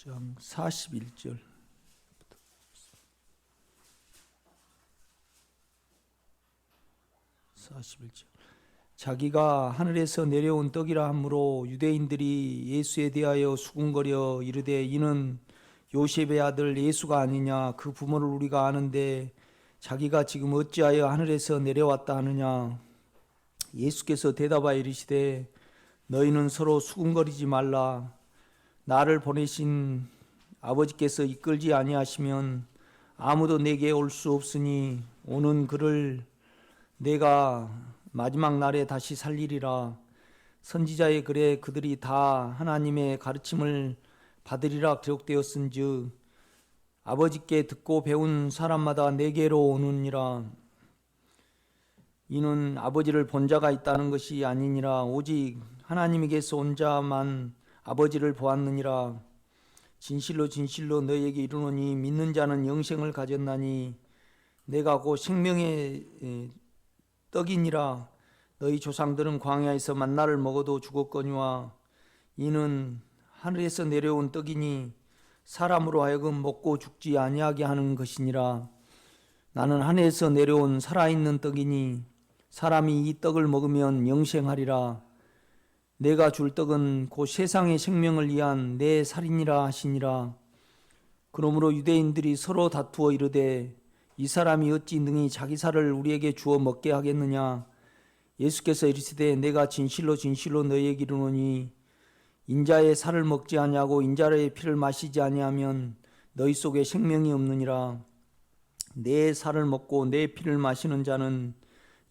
장 41절. 자기가 하늘에서 내려온 떡이라 하므로 유대인들이 예수에 대하여 수군거려 이르되 이는 요셉의 아들 예수가 아니냐. 그 부모를 우리가 아는데 자기가 지금 어찌하여 하늘에서 내려왔다 하느냐. 예수께서 대답하여 이르시되 너희는 서로 수군거리지 말라. 나를 보내신 아버지께서 이끌지 아니하시면 아무도 내게 올 수 없으니 오는 그를 내가 마지막 날에 다시 살리리라. 선지자의 글에 그들이 다 하나님의 가르침을 받으리라 기록되었은즉 아버지께 듣고 배운 사람마다 내게로 오느니라. 이는 아버지를 본 자가 있다는 것이 아니니라. 오직 하나님에게서 온 자만 아버지를 보았느니라. 진실로 진실로 너희에게 이르노니 믿는 자는 영생을 가졌나니 내가 곧 생명의 떡이니라. 너희 조상들은 광야에서 만나를 먹어도 죽었거니와 이는 하늘에서 내려온 떡이니 사람으로 하여금 먹고 죽지 아니하게 하는 것이니라. 나는 하늘에서 내려온 살아있는 떡이니 사람이 이 떡을 먹으면 영생하리라. 내가 줄 떡은 곧 세상의 생명을 위한 내 살이니라 하시니라. 그러므로 유대인들이 서로 다투어 이르되 이 사람이 어찌 능히 자기 살을 우리에게 주어 먹게 하겠느냐. 예수께서 이르시되 내가 진실로 진실로 너희에게 이르노니 인자의 살을 먹지 아니하고 인자의 피를 마시지 아니하면 너희 속에 생명이 없느니라. 내 살을 먹고 내 피를 마시는 자는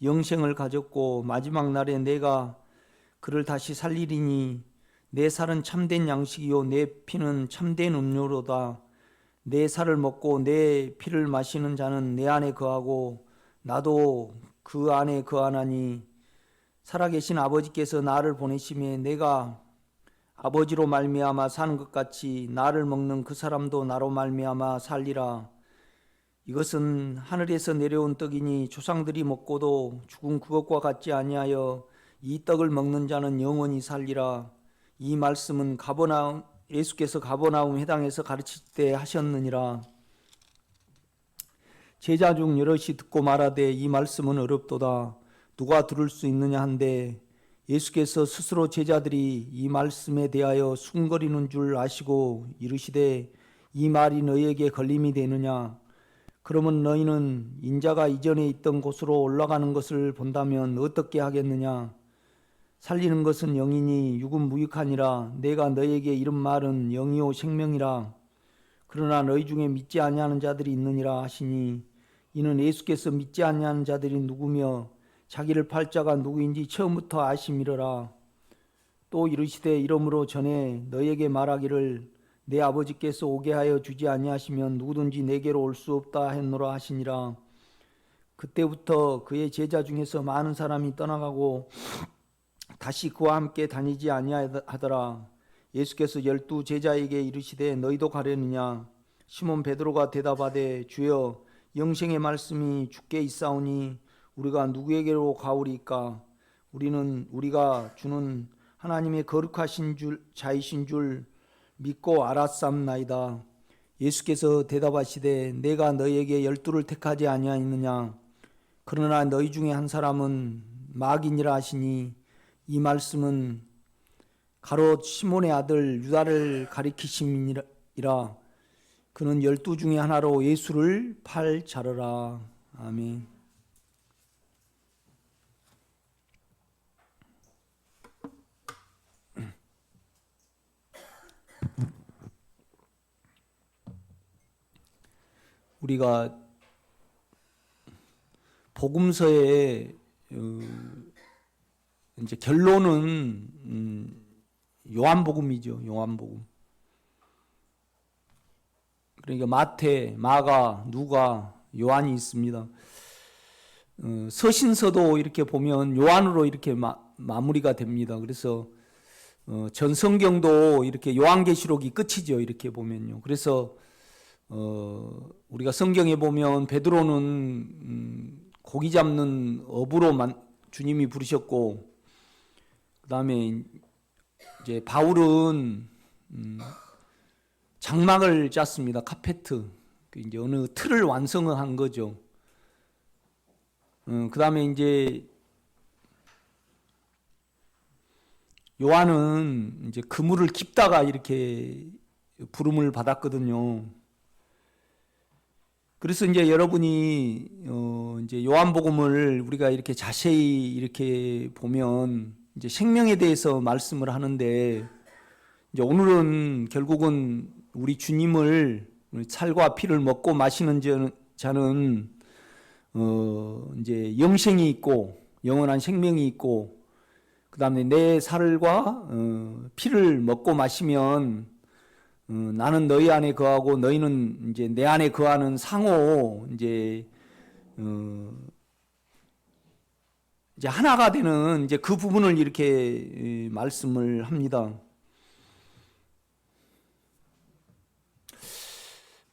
영생을 가졌고 마지막 날에 내가 그를 다시 살리리니 내 살은 참된 양식이요 내 피는 참된 음료로다. 내 살을 먹고 내 피를 마시는 자는 내 안에 거하고 나도 그 안에 거하나니 살아계신 아버지께서 나를 보내심에 내가 아버지로 말미암아 사는 것 같이 나를 먹는 그 사람도 나로 말미암아 살리라. 이것은 하늘에서 내려온 떡이니 조상들이 먹고도 죽은 그것과 같지 아니하여 이 떡을 먹는 자는 영원히 살리라. 이 말씀은 예수께서 가버나움 회당에서 가르칠 때 하셨느니라. 제자 중 여럿이 듣고 말하되 이 말씀은 어렵도다. 누가 들을 수 있느냐 한데 예수께서 스스로 제자들이 이 말씀에 대하여 수군거리는 줄 아시고 이르시되 이 말이 너희에게 걸림이 되느냐. 그러면 너희는 인자가 이전에 있던 곳으로 올라가는 것을 본다면 어떻게 하겠느냐. 살리는 것은 영이니 육은 무익하니라. 내가 너희에게 이른 말은 영이요 생명이라. 그러나 너희 중에 믿지 아니하는 자들이 있느니라 하시니 이는 예수께서 믿지 아니하는 자들이 누구며 자기를 팔 자가 누구인지 처음부터 아심이러라. 또 이르시되 이러므로 전에 너희에게 말하기를 내 아버지께서 오게 하여 주지 아니하시면 누구든지 내게로 올 수 없다 했노라 하시니라. 그때부터 그의 제자 중에서 많은 사람이 떠나가고 다시 그와 함께 다니지 아니하더라. 예수께서 12 제자에게 이르시되 너희도 가려느냐. 시몬 베드로가 대답하되 주여 영생의 말씀이 주께 있사오니 우리가 누구에게로 가오리까. 우리가 주는 하나님의 거룩하신 자이신 줄 믿고 알았삼나이다. 예수께서 대답하시되 내가 너희에게 12를 택하지 아니하였느냐. 그러나 너희 중에 한 사람은 마귀니라 하시니 이 말씀은 가롯 시몬의 아들 유다를 가리키심이라. 그는 12 중에 하나로 예수를 팔 자르라. 아멘. 우리가 복음서의 이제 결론은 요한복음이죠. 요한복음. 그러니까 마태, 마가, 누가, 요한이 있습니다. 서신서도 이렇게 보면 요한으로 이렇게 마무리가 됩니다. 그래서 전 성경도 이렇게 요한계시록이 끝이죠. 이렇게 보면요. 그래서 우리가 성경에 보면 베드로는 고기 잡는 어부로 주님이 부르셨고, 그 다음에 이제 바울은 장막을 짰습니다. 카페트. 이제 어느 틀을 완성한 거죠. 그 다음에 이제 요한은 이제 그물을 깁다가 이렇게 부름을 받았거든요. 그래서 이제 여러분이 이제 요한복음을 우리가 이렇게 자세히 이렇게 보면 이제 생명에 대해서 말씀을 하는데, 이제 오늘은 결국은 우리 주님을 살과 피를 먹고 마시는 자는 이제 영생이 있고 영원한 생명이 있고, 그 다음에 내 살과 피를 먹고 마시면 나는 너희 안에 거하고 너희는 이제 내 안에 거하는 상호 이제 하나가 되는 이제 그 부분을 이렇게 말씀을 합니다.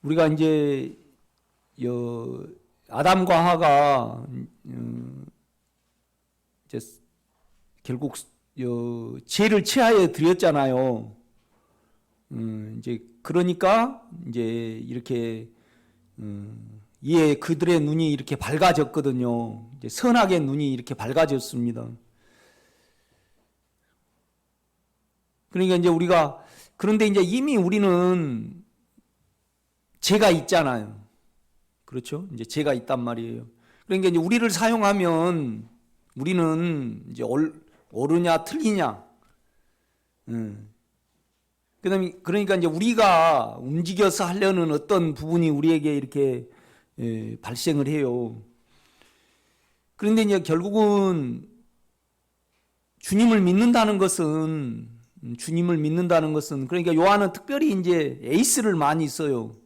우리가 이제 아담과 하와가 이제 결국 죄를 취하여 드렸잖아요. 이제 그러니까 이제 이렇게 이에 그들의 눈이 이렇게 밝아졌거든요. 이제 선악의 눈이 이렇게 밝아졌습니다. 그러니까 이제 우리가, 그런데 이제 이미 우리는 죄가 있잖아요. 그렇죠? 이제 죄가 있단 말이에요. 그러니까 이제 우리를 사용하면 우리는 이제 옳으냐 틀리냐. 그다음에 그러니까 이제 우리가 움직여서 하려는 어떤 부분이 우리에게 이렇게 발생을 해요. 그런데 이제 결국은 주님을 믿는다는 것은 그러니까 요한은 특별히 이제 에이스를 많이 써요.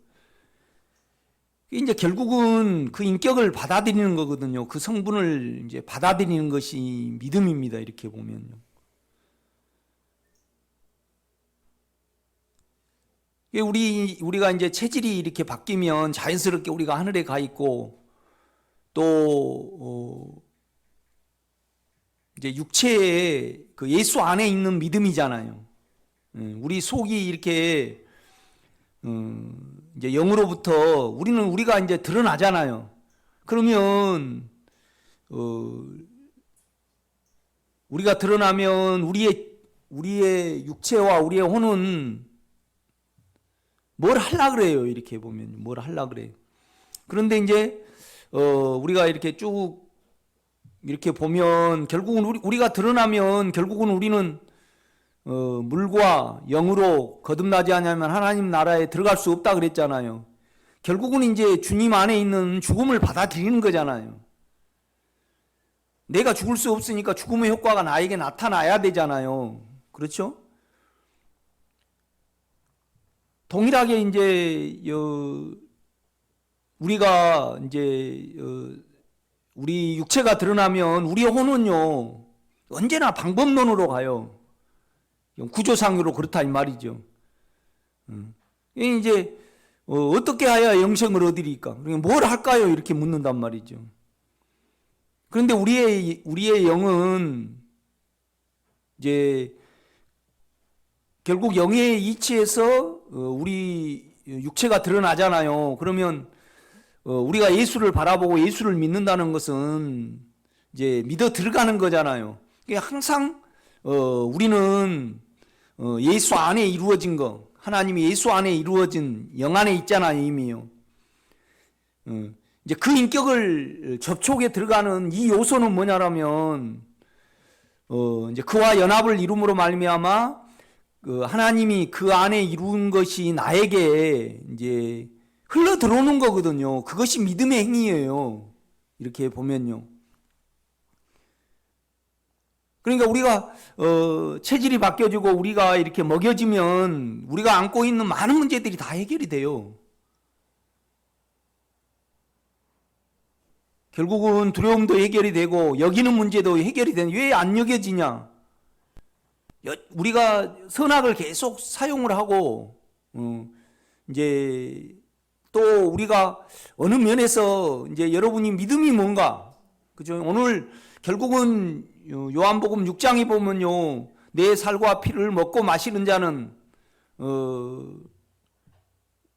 이제 결국은 그 인격을 받아들이는 거거든요. 그 성분을 이제 받아들이는 것이 믿음입니다. 이렇게 보면요. 우리가 이제 체질이 이렇게 바뀌면 자연스럽게 우리가 하늘에 가 있고, 또 이제 육체에 그 예수 안에 있는 믿음이잖아요. 우리 속이 이렇게 이제 영으로부터 우리가 이제 드러나잖아요. 그러면 우리가 드러나면 우리의 육체와 우리의 혼은 뭘 하려 그래요. 이렇게 보면 뭘 하려 그래요. 그런데 이제 우리가 이렇게 쭉 이렇게 보면 결국은 우리가 드러나면 결국은 우리는 물과 영으로 거듭나지 않으면 하나님 나라에 들어갈 수 없다 그랬잖아요. 결국은 이제 주님 안에 있는 죽음을 받아들이는 거잖아요. 내가 죽을 수 없으니까 죽음의 효과가 나에게 나타나야 되잖아요. 그렇죠? 동일하게 이제 우리가 이제 우리 육체가 드러나면 우리의 혼은요 언제나 방법론으로 가요. 구조상으로 그렇다 이 말이죠. 이제 어떻게 해야 영생을 얻으리까? 뭘 할까요? 이렇게 묻는단 말이죠. 그런데 우리의 영은 이제 결국 영의 이치에서 우리 육체가 드러나잖아요. 그러면 우리가 예수를 바라보고 예수를 믿는다는 것은 이제 믿어 들어가는 거잖아요. 항상 우리는 예수 안에 이루어진 거, 하나님이 예수 안에 이루어진 영 안에 있잖아요, 이미요. 이제 그 인격을 접촉에 들어가는 이 요소는 뭐냐라면 이제 그와 연합을 이룸으로 말미암아 하나님이 그 안에 이룬 것이 나에게 이제 흘러 들어오는 거거든요. 그것이 믿음의 행위예요. 이렇게 보면요. 그러니까 우리가 체질이 바뀌어지고 우리가 이렇게 먹여지면 우리가 안고 있는 많은 문제들이 다 해결이 돼요. 결국은 두려움도 해결이 되고 여기는 문제도 해결이 되는. 왜 안 여겨지냐? 우리가 선악을 계속 사용을 하고 이제 또 우리가 어느 면에서 이제 여러분이 믿음이 뭔가, 그죠? 오늘 결국은 요한복음 6장에 보면요, 내 살과 피를 먹고 마시는 자는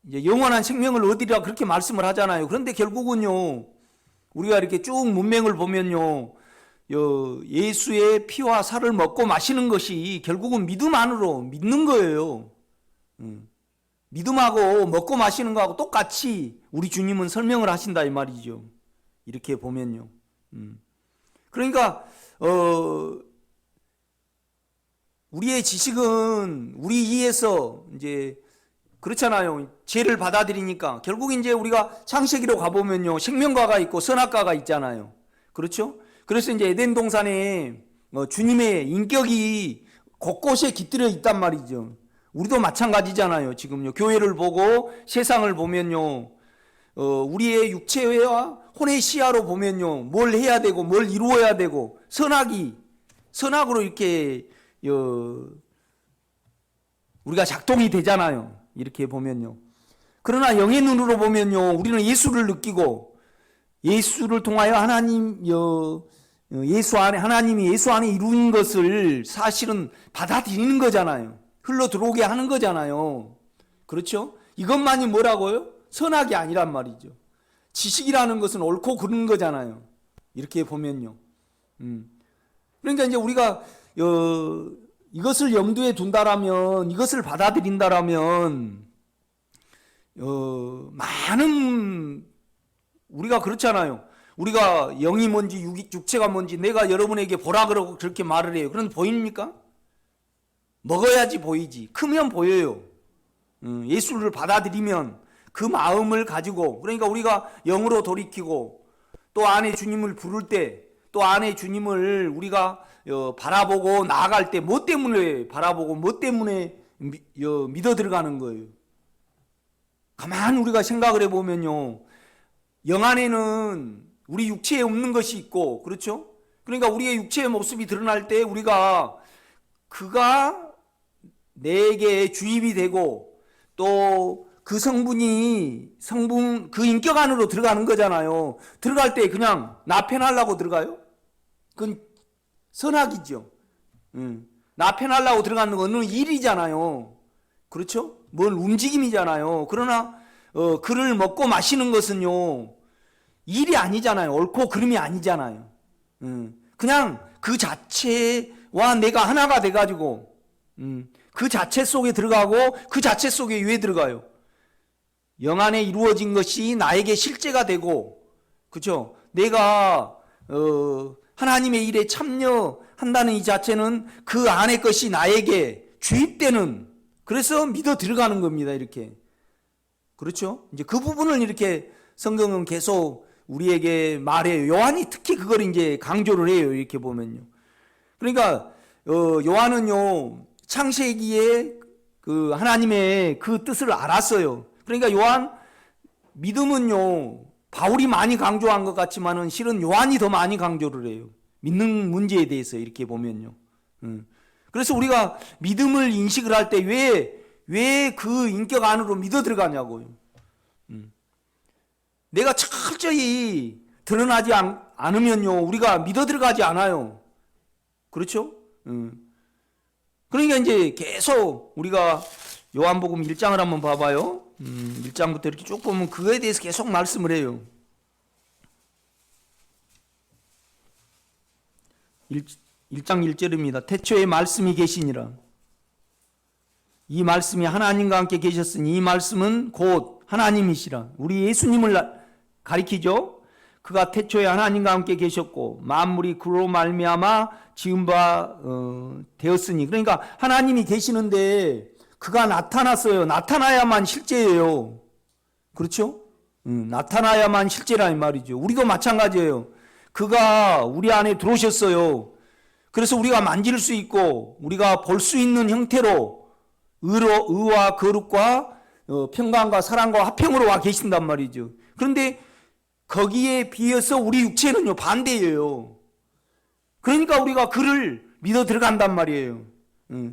이제 영원한 생명을 얻으리라 그렇게 말씀을 하잖아요. 그런데 결국은요, 우리가 이렇게 쭉 문맥을 보면요, 예수의 피와 살을 먹고 마시는 것이 결국은 믿음 안으로 믿는 거예요. 믿음하고 먹고 마시는 거하고 똑같이 우리 주님은 설명을 하신다 이 말이죠. 이렇게 보면요. 그러니까 우리의 지식은 우리 이에서 이제 그렇잖아요. 죄를 받아들이니까 결국 이제 우리가 창세기로 가보면요, 생명과가 있고 선악과가 있잖아요. 그렇죠? 그래서 이제 에덴 동산에 주님의 인격이 곳곳에 깃들여 있단 말이죠. 우리도 마찬가지잖아요. 지금요, 교회를 보고 세상을 보면요, 우리의 육체와 혼의 시야로 보면요, 뭘 해야 되고 뭘 이루어야 되고 선악으로 이렇게 우리가 작동이 되잖아요. 이렇게 보면요. 그러나 영의 눈으로 보면요, 우리는 예수를 느끼고 예수를 통하여 하나님이 예수 안에 이룬 것을 사실은 받아들이는 거잖아요. 흘러 들어오게 하는 거잖아요. 그렇죠? 이것만이 뭐라고요? 선악이 아니란 말이죠. 지식이라는 것은 옳고 그른 거잖아요. 이렇게 보면요. 그러니까 이제 우리가 이것을 염두에 둔다라면, 이것을 받아들인다라면 많은, 우리가 그렇잖아요. 우리가 영이 뭔지 육체가 뭔지 내가 여러분에게 보라 그러고 그렇게 말을 해요. 그런데 보입니까? 먹어야지 보이지. 크면 보여요. 예수를 받아들이면 그 마음을 가지고, 그러니까 우리가 영으로 돌이키고 또 안에 주님을 부를 때, 또 안에 주님을 우리가 바라보고 나아갈 때 뭐 때문에 바라보고 뭐 때문에 믿어 들어가는 거예요. 가만 우리가 생각을 해보면요, 영 안에는 우리 육체에 없는 것이 있고, 그렇죠? 그러니까 우리의 육체의 모습이 드러날 때 그가 내게 주입이 되고 또 그 성분 그 인격 안으로 들어가는 거잖아요. 들어갈 때 그냥 나 편하려고 들어가요? 그건 선악이죠. 나 편하려고 들어가는 건 어느 일이잖아요. 그렇죠? 뭔 움직임이잖아요. 그러나 그를 먹고 마시는 것은요, 일이 아니잖아요. 옳고 그름이 아니잖아요. 그냥 그 자체와 내가 하나가 돼가지고 그 자체 속에 들어가고, 그 자체 속에 왜 들어가요? 영 안에 이루어진 것이 나에게 실제가 되고, 그렇죠? 내가 하나님의 일에 참여한다는 이 자체는 그 안의 것이 나에게 주입되는, 그래서 믿어 들어가는 겁니다. 이렇게. 그렇죠? 이제 그 부분을 이렇게 성경은 계속 우리에게 말해요. 요한이 특히 그걸 이제 강조를 해요. 이렇게 보면요. 그러니까 요한은요, 창세기에 그 하나님의 그 뜻을 알았어요. 그러니까 요한, 믿음은요, 바울이 많이 강조한 것 같지만은 실은 요한이 더 많이 강조를 해요. 믿는 문제에 대해서 이렇게 보면요. 그래서 우리가 믿음을 인식을 할 때 왜 그 인격 안으로 믿어 들어가냐고요. 내가 철저히 드러나지 않으면요, 우리가 믿어 들어가지 않아요. 그렇죠? 그러니까 이제 계속 우리가 요한복음 1장을 한번 봐봐요. 1장부터 이렇게 쭉 보면 그거에 대해서 계속 말씀을 해요. 1장 1절입니다. 태초에 말씀이 계시니라. 이 말씀이 하나님과 함께 계셨으니 이 말씀은 곧 하나님이시라. 우리 예수님을 가리키죠. 그가 태초에 하나님과 함께 계셨고 만물이 그로 말미암아 지은 바 되었으니, 그러니까 하나님이 계시는데 그가 나타났어요. 나타나야만 실제예요. 그렇죠? 나타나야만 실제라 이 말이죠. 우리도 마찬가지예요. 그가 우리 안에 들어오셨어요. 그래서 우리가 만질 수 있고 우리가 볼 수 있는 형태로 의와 거룩과 평강과 사랑과 화평으로 와 계신단 말이죠. 그런데 거기에 비해서 우리 육체는요, 반대예요. 그러니까 우리가 그를 믿어 들어간단 말이에요.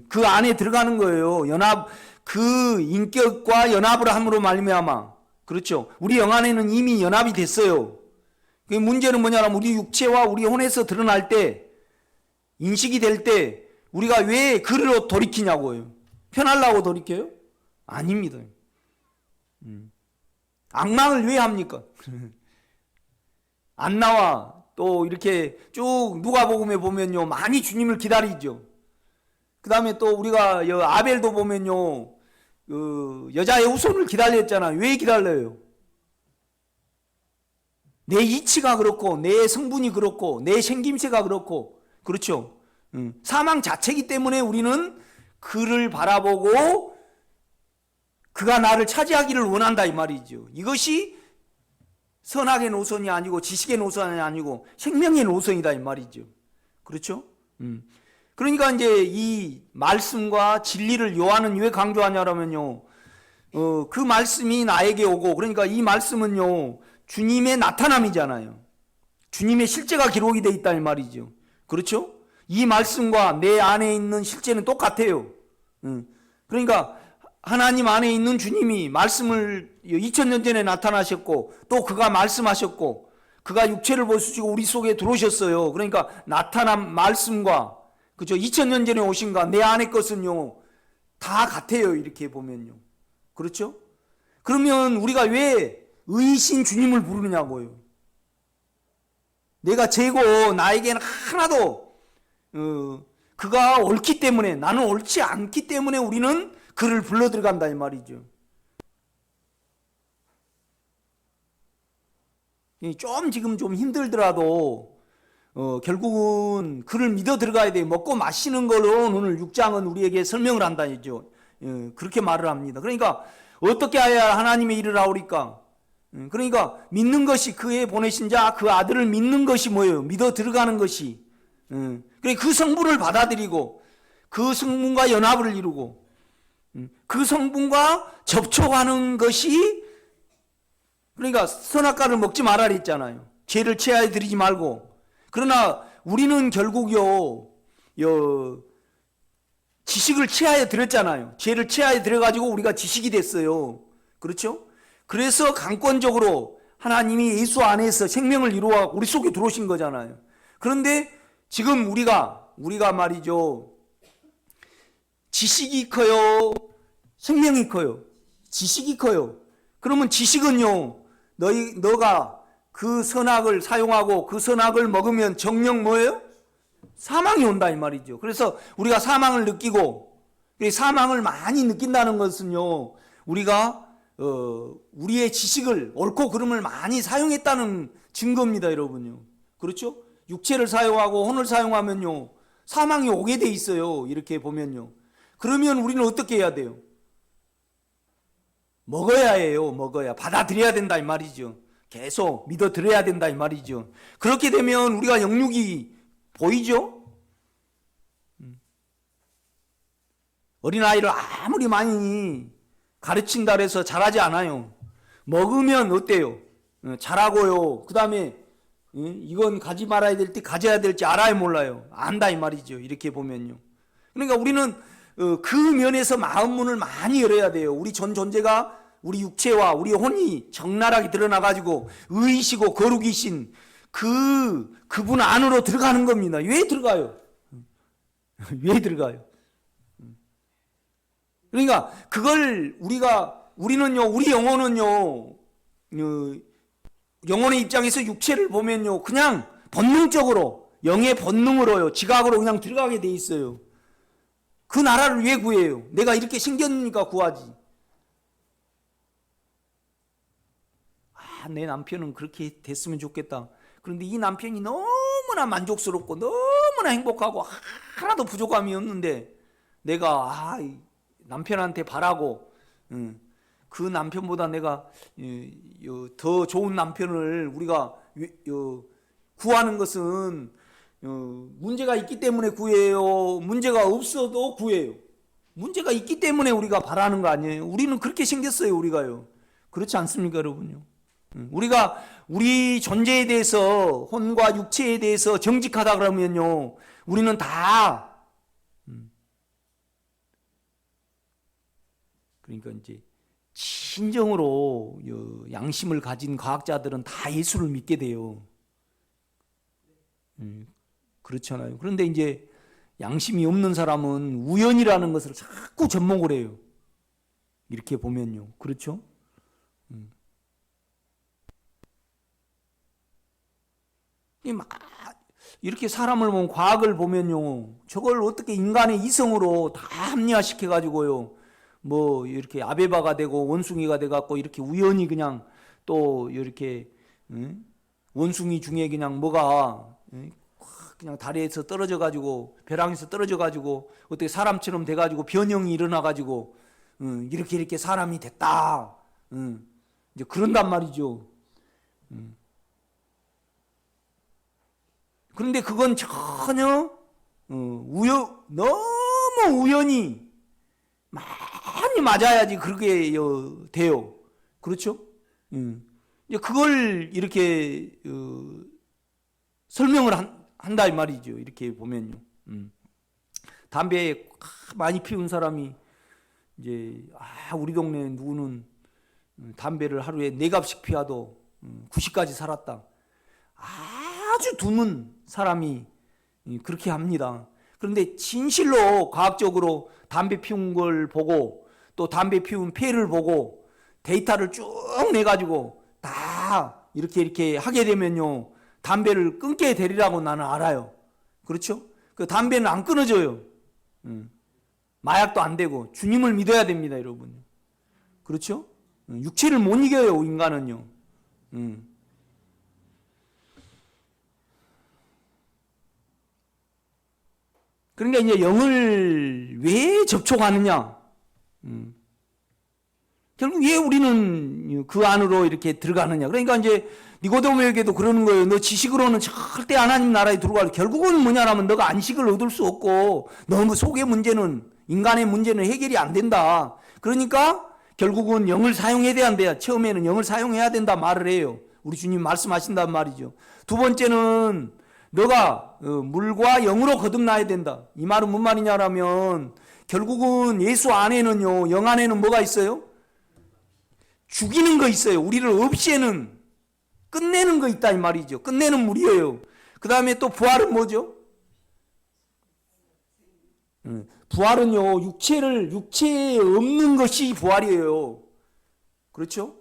그 안에 들어가는 거예요. 그 인격과 연합을 함으로 말미암아. 그렇죠? 우리 영 안에는 이미 연합이 됐어요. 그 문제는 뭐냐면 우리 육체와 우리 혼에서 드러날 때, 인식이 될 때 우리가 왜 그를 돌이키냐고요. 편하려고 돌이켜요? 아닙니다. 앙망을 왜 합니까? 안 나와. 또 이렇게 쭉 누가복음에 보면요, 많이 주님을 기다리죠. 그 다음에 또 우리가 아벨도 보면요, 여자의 후손을 기다렸잖아요. 왜 기다려요? 내 이치가 그렇고, 내 성분이 그렇고, 내 생김새가 그렇고, 그렇죠. 사망 자체이기 때문에 우리는 그를 바라보고 그가 나를 차지하기를 원한다 이 말이죠. 이것이 선악의 노선이 아니고 지식의 노선이 아니고 생명의 노선이다 이 말이죠. 그렇죠? 그러니까 이제 이 말씀과 진리를 요한은 왜 강조하냐면요, 그 말씀이 나에게 오고, 그러니까 이 말씀은요 주님의 나타남이잖아요. 주님의 실제가 기록이 되어 있다 이 말이죠. 그렇죠? 이 말씀과 내 안에 있는 실제는 똑같아요. 그러니까 하나님 안에 있는 주님이 말씀을 2000년 전에 나타나셨고, 또 그가 말씀하셨고, 그가 육체를 보시고 우리 속에 들어오셨어요. 그러니까 나타난 말씀과, 그죠? 2000년 전에 오신가 내 안의 것은요 다 같아요. 이렇게 보면요. 그렇죠? 그러면 우리가 왜 의신 주님을 부르느냐고요. 내가 죄고 나에게는 하나도 그가 옳기 때문에, 나는 옳지 않기 때문에 우리는 그를 불러 들어간다 이 말이죠. 지금 좀 힘들더라도 결국은 그를 믿어 들어가야 돼요. 먹고 마시는 걸로 오늘 6장은 우리에게 설명을 한다 이죠. 그렇게 말을 합니다. 그러니까 어떻게 해야 하나님의 일을 하오리까? 그러니까 믿는 것이, 그의 보내신 자 그 아들을 믿는 것이 뭐예요? 믿어 들어가는 것이. 그 성분을 받아들이고 그 성분과 연합을 이루고 그 성분과 접촉하는 것이, 그러니까 선악과를 먹지 말라 그랬잖아요. 죄를 취하여 들이지 말고. 그러나 우리는 결국요 지식을 취하여 들었잖아요. 죄를 취하여 들어가지고 우리가 지식이 됐어요. 그렇죠? 그래서 강권적으로 하나님이 예수 안에서 생명을 이루어 우리 속에 들어오신 거잖아요. 그런데 지금 우리가 말이죠, 지식이 커요, 생명이 커요? 지식이 커요. 그러면 지식은요, 너가 그 선악을 사용하고 그 선악을 먹으면 정령 뭐예요? 사망이 온다 이 말이죠. 그래서 우리가 사망을 느끼고, 사망을 많이 느낀다는 것은요, 우리가 우리의 지식을, 옳고 그름을 많이 사용했다는 증거입니다, 여러분요. 그렇죠? 육체를 사용하고 혼을 사용하면요 사망이 오게 돼 있어요. 이렇게 보면요. 그러면 우리는 어떻게 해야 돼요? 먹어야 해요. 먹어야, 받아들여야 된다 이 말이죠. 계속 믿어 들어야 된다 이 말이죠. 그렇게 되면 우리가 영육이 보이죠? 어린아이를 아무리 많이 가르친다 해서 잘하지 않아요. 먹으면 어때요? 잘하고요. 그 다음에 이건 가지 말아야 될지 가져야 될지 알아요, 몰라요? 안다 이 말이죠. 이렇게 보면요. 그러니까 우리는 그 면에서 마음 문을 많이 열어야 돼요. 우리 전 존재가, 우리 육체와 우리 혼이 적나라하게 드러나가지고 의이시고 거룩이신 그분 안으로 들어가는 겁니다. 왜 들어가요? 왜 들어가요? 그러니까 그걸 우리는요, 우리 영혼은요, 영혼의 입장에서 육체를 보면요, 그냥 본능적으로, 영의 본능으로요, 지각으로 그냥 들어가게 돼 있어요. 그 나라를 왜 구해요? 내가 이렇게 생겼으니까 구하지. 내 남편은 그렇게 됐으면 좋겠다. 그런데 이 남편이 너무나 만족스럽고 너무나 행복하고 하나도 부족함이 없는데, 내가 남편한테 바라고 그 남편보다 내가 더 좋은 남편을 우리가 구하는 것은 문제가 있기 때문에 구해요? 문제가 없어도 구해요? 문제가 있기 때문에 우리가 바라는 거 아니에요? 우리는 그렇게 생겼어요, 우리가요. 그렇지 않습니까, 여러분요? 우리가 우리 존재에 대해서, 혼과 육체에 대해서 정직하다 그러면요, 우리는 다, 그러니까 이제 진정으로 양심을 가진 과학자들은 다 예수를 믿게 돼요. 그렇잖아요. 그런데 이제 양심이 없는 사람은 우연이라는 것을 자꾸 접목을 해요. 이렇게 보면요. 그렇죠? 이렇게 사람을 보면, 과학을 보면요, 저걸 어떻게 인간의 이성으로 다 합리화시켜 가지고요, 뭐 이렇게 아베바가 되고 원숭이가 돼 갖고 이렇게 우연히 그냥 또 이렇게 원숭이 중에 그냥 뭐가 그냥 다리에서 떨어져 가지고, 벼랑에서 떨어져 가지고 어떻게 사람처럼 돼 가지고 변형이 일어나 가지고 이렇게 사람이 됐다. 이제 그런단 말이죠. 그런데 그건 전혀 너무 우연히 많이 맞아야지 그렇게 돼요. 그렇죠? 이제 그걸 이렇게 설명을 한다 이 말이죠. 이렇게 보면요. 담배 많이 피운 사람이 이제 우리 동네 누구는 담배를 하루에 4갑씩 피워도 90까지 살았다. 아주 드문 사람이 그렇게 합니다. 그런데 진실로 과학적으로 담배 피운 걸 보고 또 담배 피운 폐를 보고 데이터를 쭉 내가지고 다 이렇게 하게 되면요, 담배를 끊게 되리라고 나는 알아요. 그렇죠? 그 담배는 안 끊어져요. 마약도 안 되고 주님을 믿어야 됩니다, 여러분. 그렇죠? 육체를 못 이겨요, 인간은요. 그러니까 이제 영을 왜 접촉하느냐? 결국 왜 우리는 그 안으로 이렇게 들어가느냐? 그러니까 이제 니고데모에게도 그러는 거예요. 너 지식으로는 절대 하나님 나라에 들어갈. 결국은 뭐냐라면 너가 안식을 얻을 수 없고 너무 속의 문제는, 인간의 문제는 해결이 안 된다. 그러니까 결국은 영을 사용해야 된다. 처음에는 영을 사용해야 된다 말을 해요. 우리 주님 말씀하신단 말이죠. 두 번째는 너가 물과 영으로 거듭나야 된다. 이 말은 무슨 말이냐라면 결국은 예수 안에는요, 영 안에는 뭐가 있어요? 죽이는 거 있어요. 우리를 없애는, 끝내는 거 있다 이 말이죠. 끝내는 물이에요. 그 다음에 또 부활은 뭐죠? 부활은요, 육체에 없는 것이 부활이에요. 그렇죠?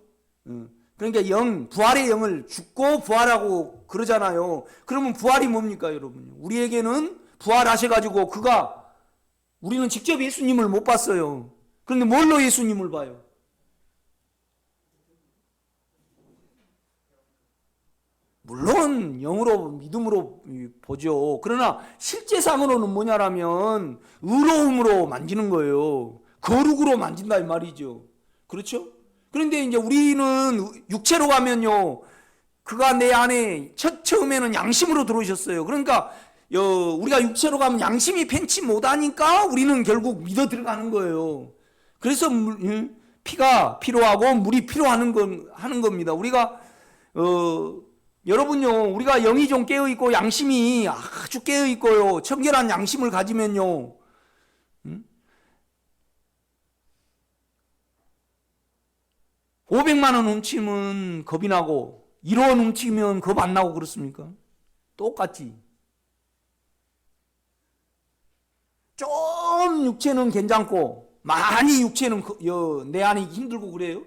그러니까 부활의 영을 죽고 부활하고 그러잖아요. 그러면 부활이 뭡니까, 여러분? 우리에게는 부활하셔가지고 우리는 직접 예수님을 못 봤어요. 그런데 뭘로 예수님을 봐요? 물론 영으로, 믿음으로 보죠. 그러나 실제상으로는 뭐냐라면 의로움으로 만지는 거예요. 거룩으로 만진다 이 말이죠. 그렇죠? 그런데 이제 우리는 육체로 가면요, 그가 내 안에 처음에는 양심으로 들어오셨어요. 그러니까 우리가 육체로 가면 양심이 편치 못하니까 우리는 결국 믿어 들어가는 거예요. 그래서 피가 필요하고 물이 필요하는 하는 겁니다. 우리가 여러분요, 우리가 영이 좀 깨어 있고 양심이 아주 깨어 있고요, 청결한 양심을 가지면요, 500만 원 훔치면 겁이 나고 1원 훔치면 겁 안 나고 그렇습니까? 똑같지. 좀 육체는 괜찮고 많이 육체는 내 안이 힘들고 그래요?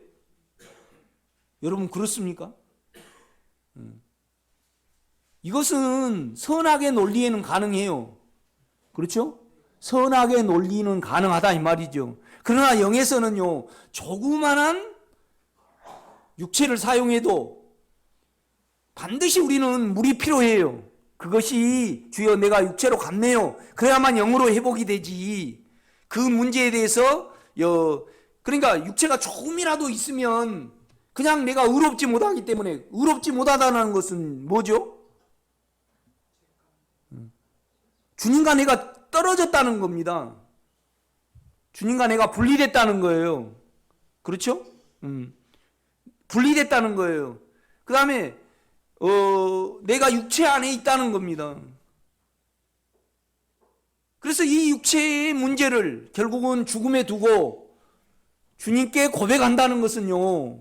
여러분 그렇습니까? 이것은 선악의 논리에는 가능해요. 그렇죠? 선악의 논리는 가능하다 이 말이죠. 그러나 영에서는요, 조그만한 육체를 사용해도 반드시 우리는 물이 필요해요. 그것이 주여 내가 육체로 갔네요. 그래야만 영으로 회복이 되지. 그 문제에 대해서 그러니까 육체가 조금이라도 있으면 그냥 내가 의롭지 못하기 때문에, 의롭지 못하다는 것은 뭐죠? 주님과 내가 떨어졌다는 겁니다. 주님과 내가 분리됐다는 거예요. 그렇죠? 분리됐다는 거예요. 그 다음에 내가 육체 안에 있다는 겁니다. 그래서 이 육체의 문제를 결국은 죽음에 두고 주님께 고백한다는 것은요,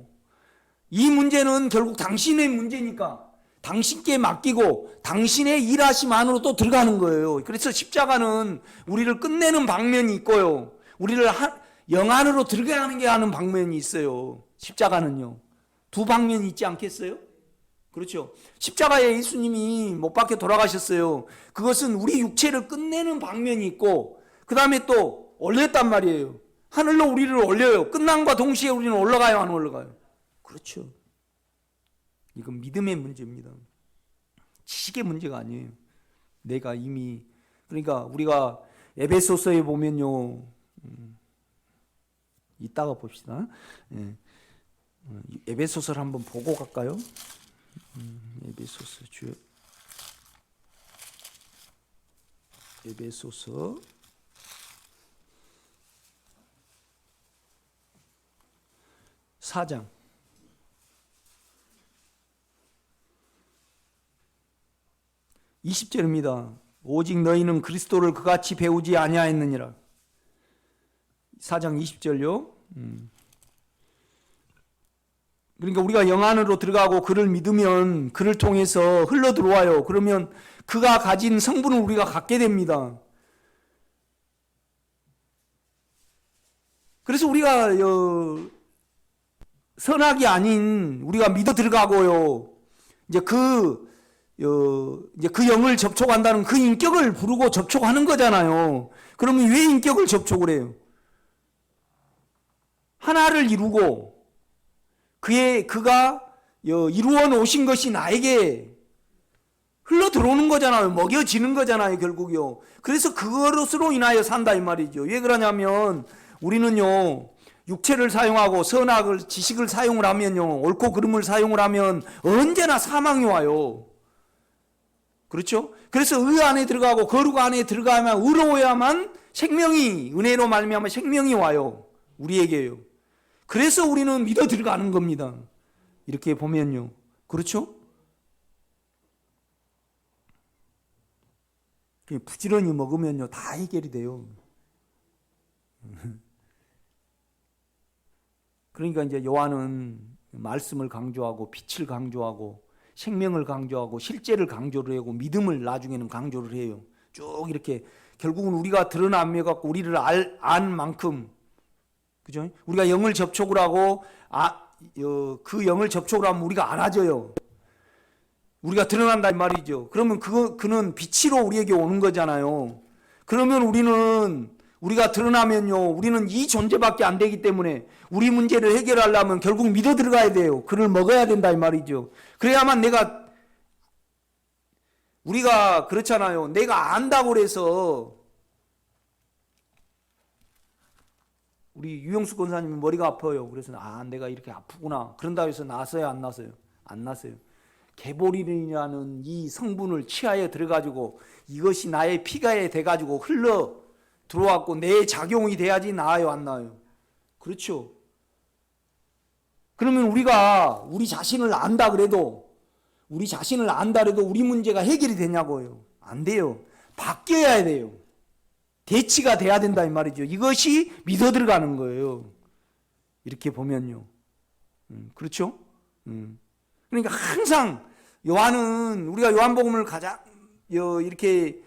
이 문제는 결국 당신의 문제니까 당신께 맡기고 당신의 일하심 안으로 또 들어가는 거예요. 그래서 십자가는 우리를 끝내는 방면이 있고요, 우리를 영 안으로 들어가게 하는 방면이 있어요. 십자가는요. 두 방면이 있지 않겠어요? 그렇죠. 십자가에 예수님이 못 박혀 돌아가셨어요. 그것은 우리 육체를 끝내는 방면이 있고 그 다음에 또 올렸단 말이에요. 하늘로 우리를 올려요. 끝남과 동시에 우리는 올라가요, 안 올라가요? 그렇죠. 이건 믿음의 문제입니다. 지식의 문제가 아니에요. 내가 이미 그러니까 우리가 에베소서에 보면요, 이따가 봅시다. 예. 에베소서를 한번 보고 갈까요? 에베소서 주요. 에베소서 4장 20절입니다. 오직 너희는 그리스도를 그같이 배우지 아니하였느니라. 4장 20절요. 그러니까 우리가 영 안으로 들어가고 그를 믿으면 그를 통해서 흘러 들어와요. 그러면 그가 가진 성분을 우리가 갖게 됩니다. 그래서 우리가 선악이 아닌 우리가 믿어 들어가고요. 이제 그 영을 접촉한다는 그 인격을 부르고 접촉하는 거잖아요. 그러면 왜 인격을 접촉을 해요? 하나를 이루고 그가 이루어 놓으신 것이 나에게 흘러 들어오는 거잖아요. 먹여지는 거잖아요, 결국요. 그래서 그것으로 인하여 산다 이 말이죠. 왜 그러냐면 우리는요, 육체를 사용하고 선악을 지식을 사용을 하면요, 옳고 그름을 사용을 하면 언제나 사망이 와요. 그렇죠? 그래서 의 안에 들어가고 거룩 안에 들어가면 의로워야만 생명이, 은혜로 말미암아 생명이 와요. 우리에게요. 그래서 우리는 믿어 들어가는 겁니다. 이렇게 보면요. 그렇죠? 부지런히 먹으면요, 다 해결이 돼요. 그러니까 이제 요한은 말씀을 강조하고 빛을 강조하고 생명을 강조하고 실제를 강조를 하고 믿음을 나중에는 강조를 해요. 쭉 이렇게 결국은 우리가 드러나며 갖고 우리를 안 만큼, 그죠? 우리가 영을 접촉을 하고 그 영을 접촉을 하면 우리가 알아져요. 우리가 드러난다 이 말이죠. 그러면 그는 빛으로 우리에게 오는 거잖아요. 그러면 우리가 드러나면요, 우리는 이 존재밖에 안 되기 때문에 우리 문제를 해결하려면 결국 믿어 들어가야 돼요. 그를 먹어야 된다 이 말이죠. 그래야만 우리가 그렇잖아요. 내가 안다고 그래서 우리 유영수 권사님이 머리가 아파요. 그래서 내가 이렇게 아프구나. 그런다고 해서 나서요, 안 나서요? 안 나서요. 개보린이라는 이 성분을 치하에 들어가지고 이것이 나의 피가에 돼가지고 흘러 들어왔고 내 작용이 돼야지 나아요, 안 나아요? 그렇죠. 그러면 우리가 우리 자신을 안다 그래도 우리 문제가 해결이 되냐고요? 안 돼요. 바뀌어야 돼요. 대치가 돼야 된다 이 말이죠. 이것이 믿어 들어가는 거예요. 이렇게 보면요. 그렇죠? 그러니까 항상 요한은 우리가 요한복음을 가장 이렇게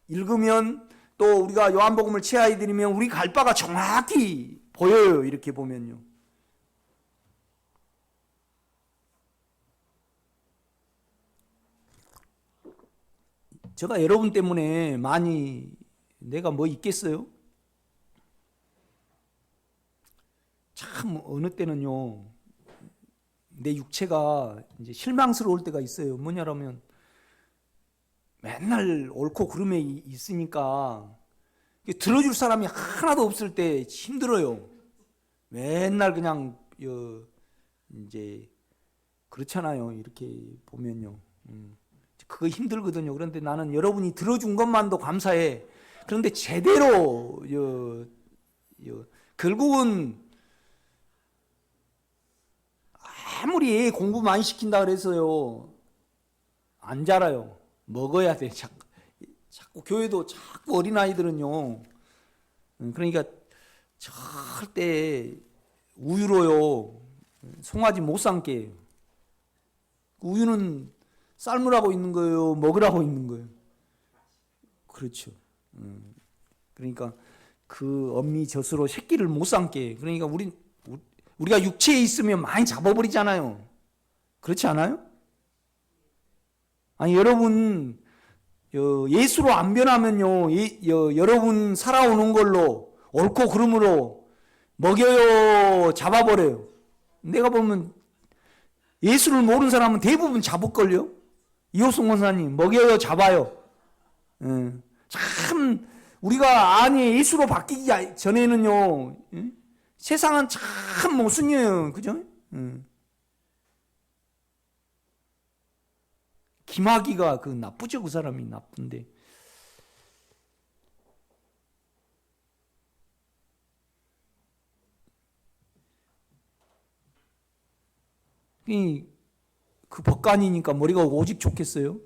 읽으면 또 우리가 요한복음을 체하여 드리면 우리 갈 바가 정확히 보여요. 이렇게 보면요. 제가 여러분 때문에 많이 내가 뭐 있겠어요? 참 어느 때는요, 내 육체가 이제 실망스러울 때가 있어요. 뭐냐면 맨날 옳고 그름에 있으니까 들어줄 사람이 하나도 없을 때 힘들어요. 맨날 그냥 이제 그렇잖아요. 이렇게 보면요. 그거 힘들거든요. 그런데 나는 여러분이 들어준 것만도 감사해. 그런데 제대로 결국은 아무리 공부 많이 시킨다 그래서요, 안 자라요. 먹어야 돼. 자꾸 교회도 자꾸 어린아이들은요, 그러니까 절대 우유로요 송아지 못 삼게. 우유는 삶으라고 있는 거예요, 먹으라고 있는 거예요. 그렇죠. 그러니까 그 엄미 젖으로 새끼를 못 삼게. 그러니까 우리가 육체에 있으면 많이 잡아버리잖아요. 그렇지 않아요? 아니 여러분 예수로 안 변하면요 여러분 살아오는 걸로 옳고 그름으로 먹여요 잡아버려요. 내가 보면 예수를 모르는 사람은 대부분 잡을걸요. 이호승 권사님 먹여요 잡아요. 참 우리가 예수로 바뀌기 전에는요 세상은 참 모순이에요. 그죠? 김학이가 그 나쁘죠. 그 사람이 나쁜데. 그 법관이니까 머리가 오직 좋겠어요.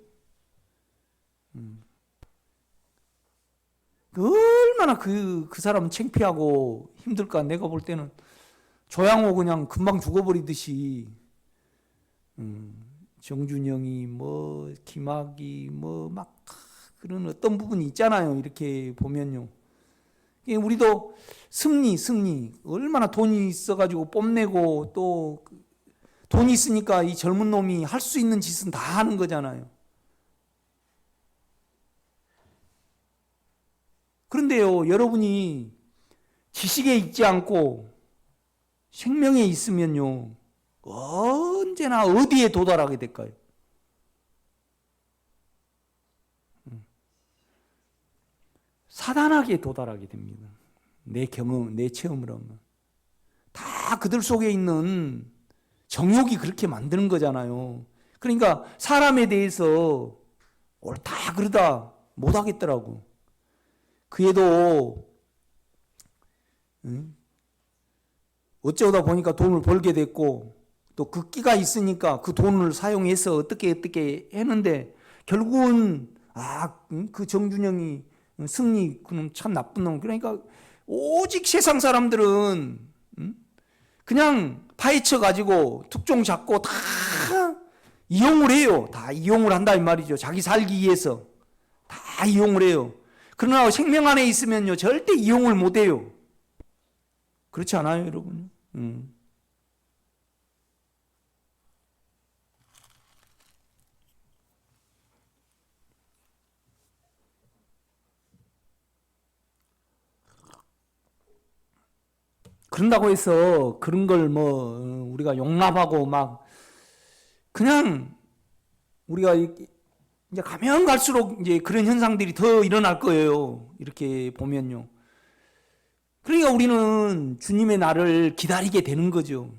얼마나 그 사람은 창피하고 힘들까. 내가 볼 때는 조양호 그냥 금방 죽어버리듯이 정준영이 김학이 막 그런 어떤 부분이 있잖아요. 이렇게 보면요. 우리도 승리 얼마나 돈이 있어가지고 뽐내고 또 돈이 있으니까 이 젊은 놈이 할 수 있는 짓은 다 하는 거잖아요. 그런데요, 여러분이 지식에 있지 않고 생명에 있으면요, 언제나 어디에 도달하게 될까요? 사단에게 도달하게 됩니다. 내 경험, 내 체험을 하면. 다 그들 속에 있는 정욕이 그렇게 만드는 거잖아요. 그러니까 사람에 대해서 옳다 그러다 못하겠더라고. 그애도 어쩌다 보니까 돈을 벌게 됐고 또 그 끼가 있으니까 그 돈을 사용해서 어떻게 했는데 결국은 그 정준영이 승리 그놈 참 나쁜 놈. 그러니까 오직 세상 사람들은 그냥 파헤쳐 가지고 특종 잡고 다 이용을 해요. 다 이용을 한다 이 말이죠. 자기 살기 위해서 다 이용을 해요. 그러나 생명 안에 있으면요 절대 이용을 못 해요. 그렇지 않아요, 여러분? 그런다고 해서 그런 걸 우리가 용납하고 막 그냥 우리가 이제 가면 갈수록 이제 그런 현상들이 더 일어날 거예요. 이렇게 보면요. 그러니까 우리는 주님의 날을 기다리게 되는 거죠.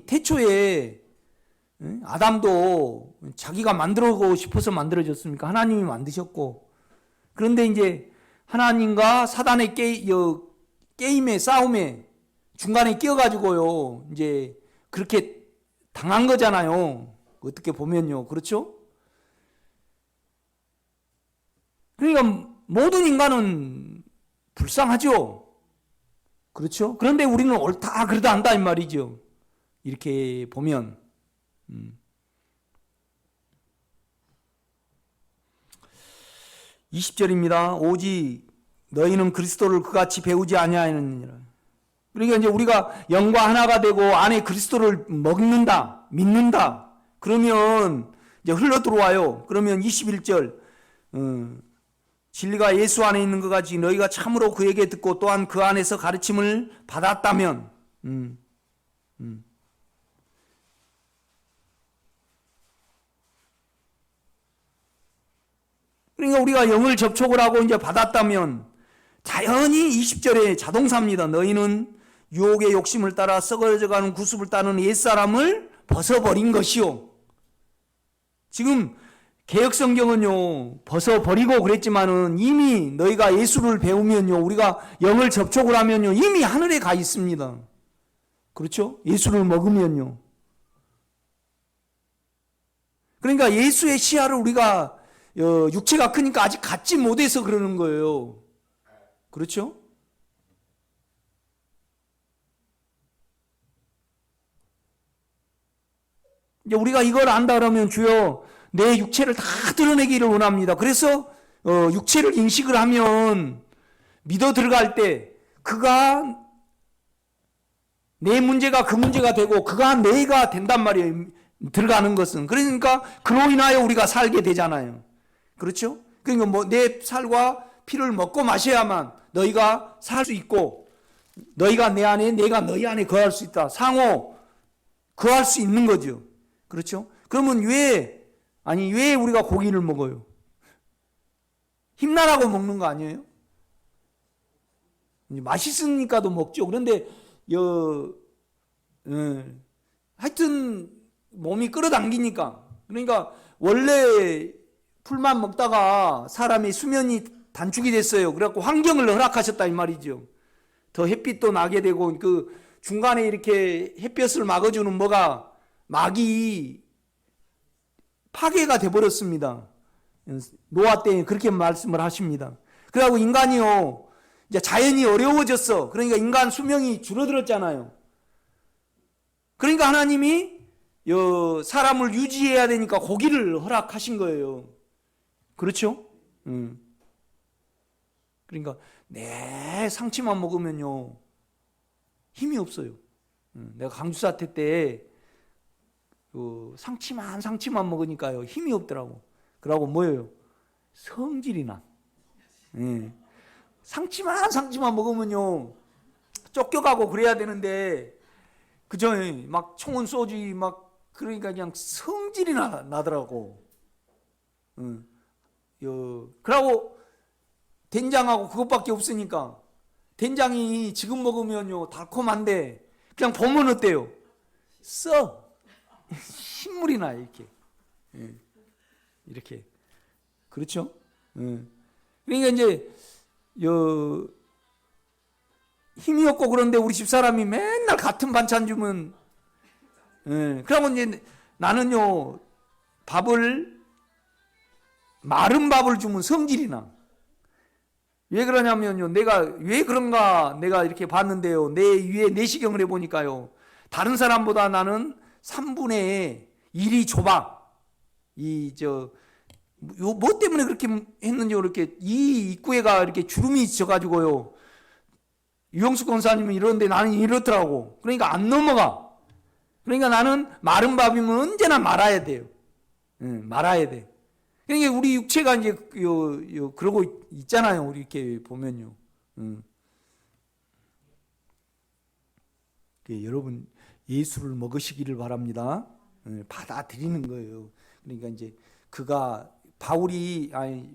태초에 아담도 자기가 만들고 싶어서 만들어졌습니까? 하나님이 만드셨고. 그런데 이제 하나님과 사단의 게임의 싸움에 중간에 끼어가지고요. 이제 그렇게 당한 거잖아요. 어떻게 보면요. 그렇죠? 그러니까 모든 인간은 불쌍하죠. 그렇죠? 그런데 우리는 옳다 그러다 한다 이 말이죠. 이렇게 보면 20절입니다. 오직 너희는 그리스도를 그같이 배우지 아니하느니라. 그러니까 이제 우리가 영과 하나가 되고 안에 그리스도를 먹는다, 믿는다. 그러면 이제 흘러 들어와요. 그러면 21절 진리가 예수 안에 있는 것 같이 너희가 참으로 그에게 듣고 또한 그 안에서 가르침을 받았다면 그러니까 우리가 영을 접촉을 하고 이제 받았다면 자연히 20절에 자동사입니다. 너희는 유혹의 욕심을 따라 썩어져가는 구습을 따르는 옛사람을 벗어버린 것이요. 지금 개혁성경은요 벗어버리고 그랬지만은 이미 너희가 예수를 배우면요 우리가 영을 접촉을 하면요 이미 하늘에 가 있습니다. 그렇죠? 예수를 먹으면요. 그러니까 예수의 시야를 우리가 육체가 크니까 아직 갖지 못해서 그러는 거예요. 그렇죠? 이제 우리가 이걸 안다 그러면 주여 내 육체를 다 드러내기를 원합니다. 그래서 육체를 인식을 하면 믿어 들어갈 때 그가 내 문제가 그 문제가 되고 그가 내가 된단 말이에요. 들어가는 것은. 그러니까 그로 인하여 우리가 살게 되잖아요. 그렇죠? 그러니까 뭐 내 살과 피를 먹고 마셔야만 너희가 살 수 있고 너희가 내 안에 내가 너희 안에 거할 수 있다. 상호 거할 수 있는 거죠. 그렇죠? 그러면 왜 우리가 고기를 먹어요? 힘나라고 먹는 거 아니에요? 맛있으니까도 먹죠. 그런데 하여튼 몸이 끌어당기니까. 그러니까 원래 풀만 먹다가 사람의 수면이 단축이 됐어요. 그래갖고 환경을 허락하셨다 이 말이죠. 더 햇빛도 나게 되고 그 중간에 이렇게 햇볕을 막아주는 막이 파괴가 돼버렸습니다. 노아 때 그렇게 말씀을 하십니다. 그래갖고 인간이요 이제 자연이 어려워졌어. 그러니까 인간 수명이 줄어들었잖아요. 그러니까 하나님이 사람을 유지해야 되니까 고기를 허락하신 거예요. 그렇죠? 그러니까 내 상치만 먹으면요 힘이 없어요. 내가 강주사태 때 상치만 먹으니까요 힘이 없더라고. 그러고 뭐예요? 성질이 나. 상치만 먹으면요 쫓겨가고 그래야 되는데 그저 막 총은 쏘지 막 그러니까 그냥 성질이 나더라고. 그러고 된장하고 그것밖에 없으니까 된장이 지금 먹으면요 달콤한데 그냥 보면 어때요? 써 신물이 나 이렇게 그렇죠? 그러니까 이제 힘이 없고 그런데 우리 집사람이 맨날 같은 반찬 주면 그러면 이제 나는요 마른 밥을 주면 성질이 나. 왜 그러냐면요 내가 왜 그런가 내가 이렇게 봤는데요 내 위에 내시경을 해보니까요 다른 사람보다 나는 3분의 1이 좁아. 뭐 때문에 그렇게 했는지 이렇게 이 입구에가 이렇게 주름이 있어가지고요 유영숙 권사님은 이러는데 나는 이렇더라고. 그러니까 안 넘어가. 그러니까 나는 마른 밥이면 언제나 말아야 돼요. 말아야 돼. 그러니까 우리 육체가 이제 그러고 있잖아요. 우리 이렇게 보면요. 여러분 예수를 먹으시기를 바랍니다. 받아들이는 거예요. 그러니까 이제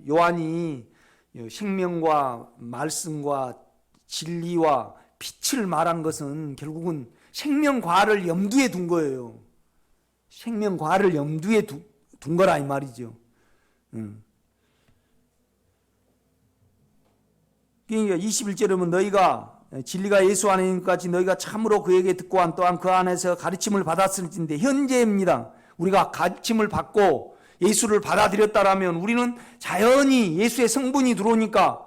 요한이 생명과 말씀과 진리와 빛을 말한 것은 결국은 생명과를 염두에 둔 거예요. 생명과를 염두에 둔 거라 이 말이죠. 그러니까 21절에 보면 너희가 진리가 예수 안에 있는 것 같이 너희가 참으로 그에게 듣고 또한 그 안에서 가르침을 받았을진데 현재입니다. 우리가 가르침을 받고 예수를 받아들였다라면 우리는 자연히 예수의 성분이 들어오니까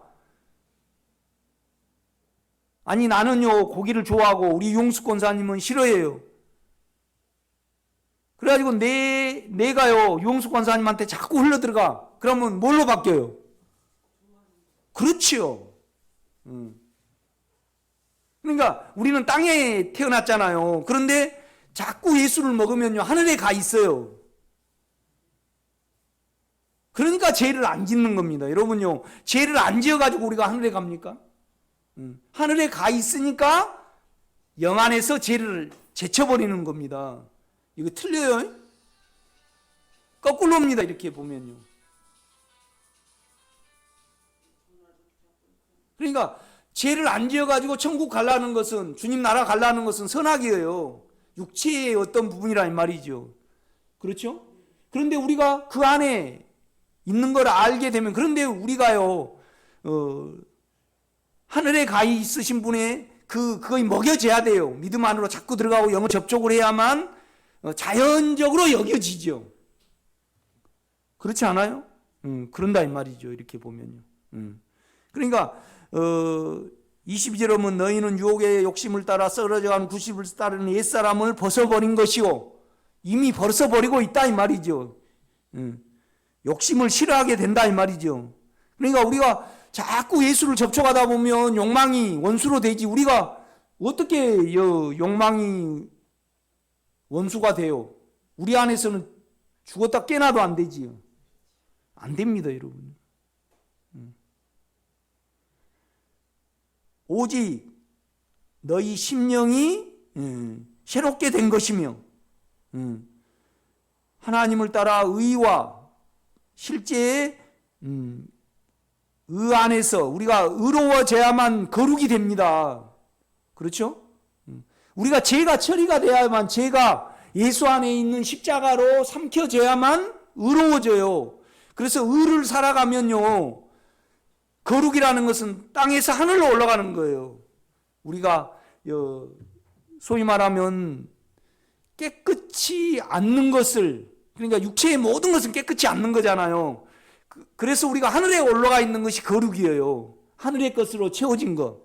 나는요 고기를 좋아하고 우리 용숙 권사님은 싫어해요. 그래가지고 내가요 용숙 권사님한테 자꾸 흘러들어가. 그러면 뭘로 바뀌어요? 그렇지요. 그러니까 우리는 땅에 태어났잖아요. 그런데 자꾸 예수를 먹으면요 하늘에 가 있어요. 그러니까 죄를 안 짓는 겁니다. 여러분요 죄를 안 지어가지고 우리가 하늘에 갑니까? 하늘에 가 있으니까 영 안에서 죄를 제쳐버리는 겁니다. 이거 틀려요? 거꾸로입니다. 이렇게 보면요. 그러니까 죄를 안 지어가지고 천국 가려는 것은 주님 나라 가려는 것은 선악이에요. 육체의 어떤 부분이란 말이죠. 그렇죠? 그런데 우리가 그 안에 있는 걸 알게 되면 그런데 우리가요 하늘에 가 있으신 분의 그거에 먹여져야 돼요. 믿음 안으로 자꾸 들어가고 영을 접촉을 해야만 자연적으로 여겨지죠. 그렇지 않아요? 그런다 이 말이죠. 이렇게 보면요. 그러니까 22절에 보면 너희는 유혹의 욕심을 따라 썩어져가는 구십을 따르는 옛사람을 벗어버린 것이요. 이미 벗어버리고 있다 이 말이죠. 욕심을 싫어하게 된다 이 말이죠. 그러니까 우리가 자꾸 예수를 접촉하다 보면 욕망이 원수로 되지. 우리가 어떻게 욕망이 원수가 돼요? 우리 안에서는 죽었다 깨나도 안 되지요. 안 됩니다, 여러분. 오직 너희 심령이 새롭게 된 것이며 하나님을 따라 의와 실제의 의 안에서 우리가 의로워져야만 거룩이 됩니다. 그렇죠? 우리가 죄가 처리가 돼야만, 죄가 예수 안에 있는 십자가로 삼켜져야만 의로워져요. 그래서 의를 살아가면요, 거룩이라는 것은 땅에서 하늘로 올라가는 거예요. 우리가 소위 말하면 깨끗이 않는 것을, 그러니까 육체의 모든 것은 깨끗이 않는 거잖아요. 그래서 우리가 하늘에 올라가 있는 것이 거룩이에요. 하늘의 것으로 채워진 것.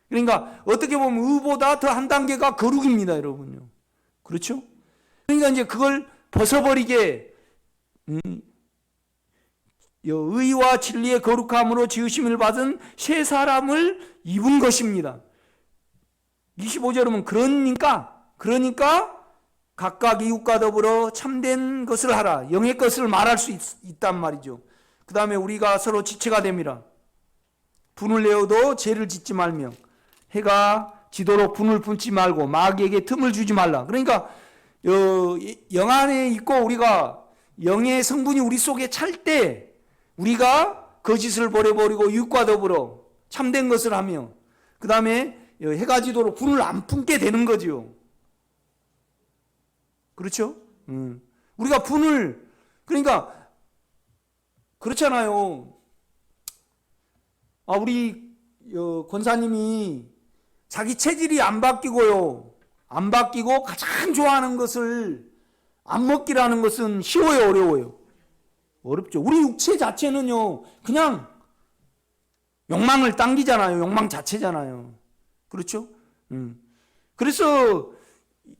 그러니까 어떻게 보면 의보다 더 한 단계가 거룩입니다, 여러분요. 그렇죠? 그러니까 이제 그걸 벗어버리게 의와 진리의 거룩함으로 지으심을 받은 새 사람을 입은 것입니다. 25절은 그러니까 각각 이웃과 더불어 참된 것을 하라. 영의 것을 말할 수 있단 말이죠. 그 다음에 우리가 서로 지체가 됩니다. 분을 내어도 죄를 짓지 말며 해가 지도록 분을 품지 말고 마귀에게 틈을 주지 말라. 그러니까 영 안에 있고 우리가 영의 성분이 우리 속에 찰 때 우리가 거짓을 버려버리고 이웃과 더불어 참된 것을 하며 그 다음에 해가 지도록 분을 안 품게 되는 거죠. 그렇죠? 우리가 분을, 그러니까 그렇잖아요. 우리 권사님이 자기 체질이 안 바뀌고요, 안 바뀌고 가장 좋아하는 것을 안 먹기라는 것은 쉬워요, 어려워요? 어렵죠. 우리 육체 자체는요, 그냥 욕망을 당기잖아요. 욕망 자체잖아요. 그렇죠? 그래서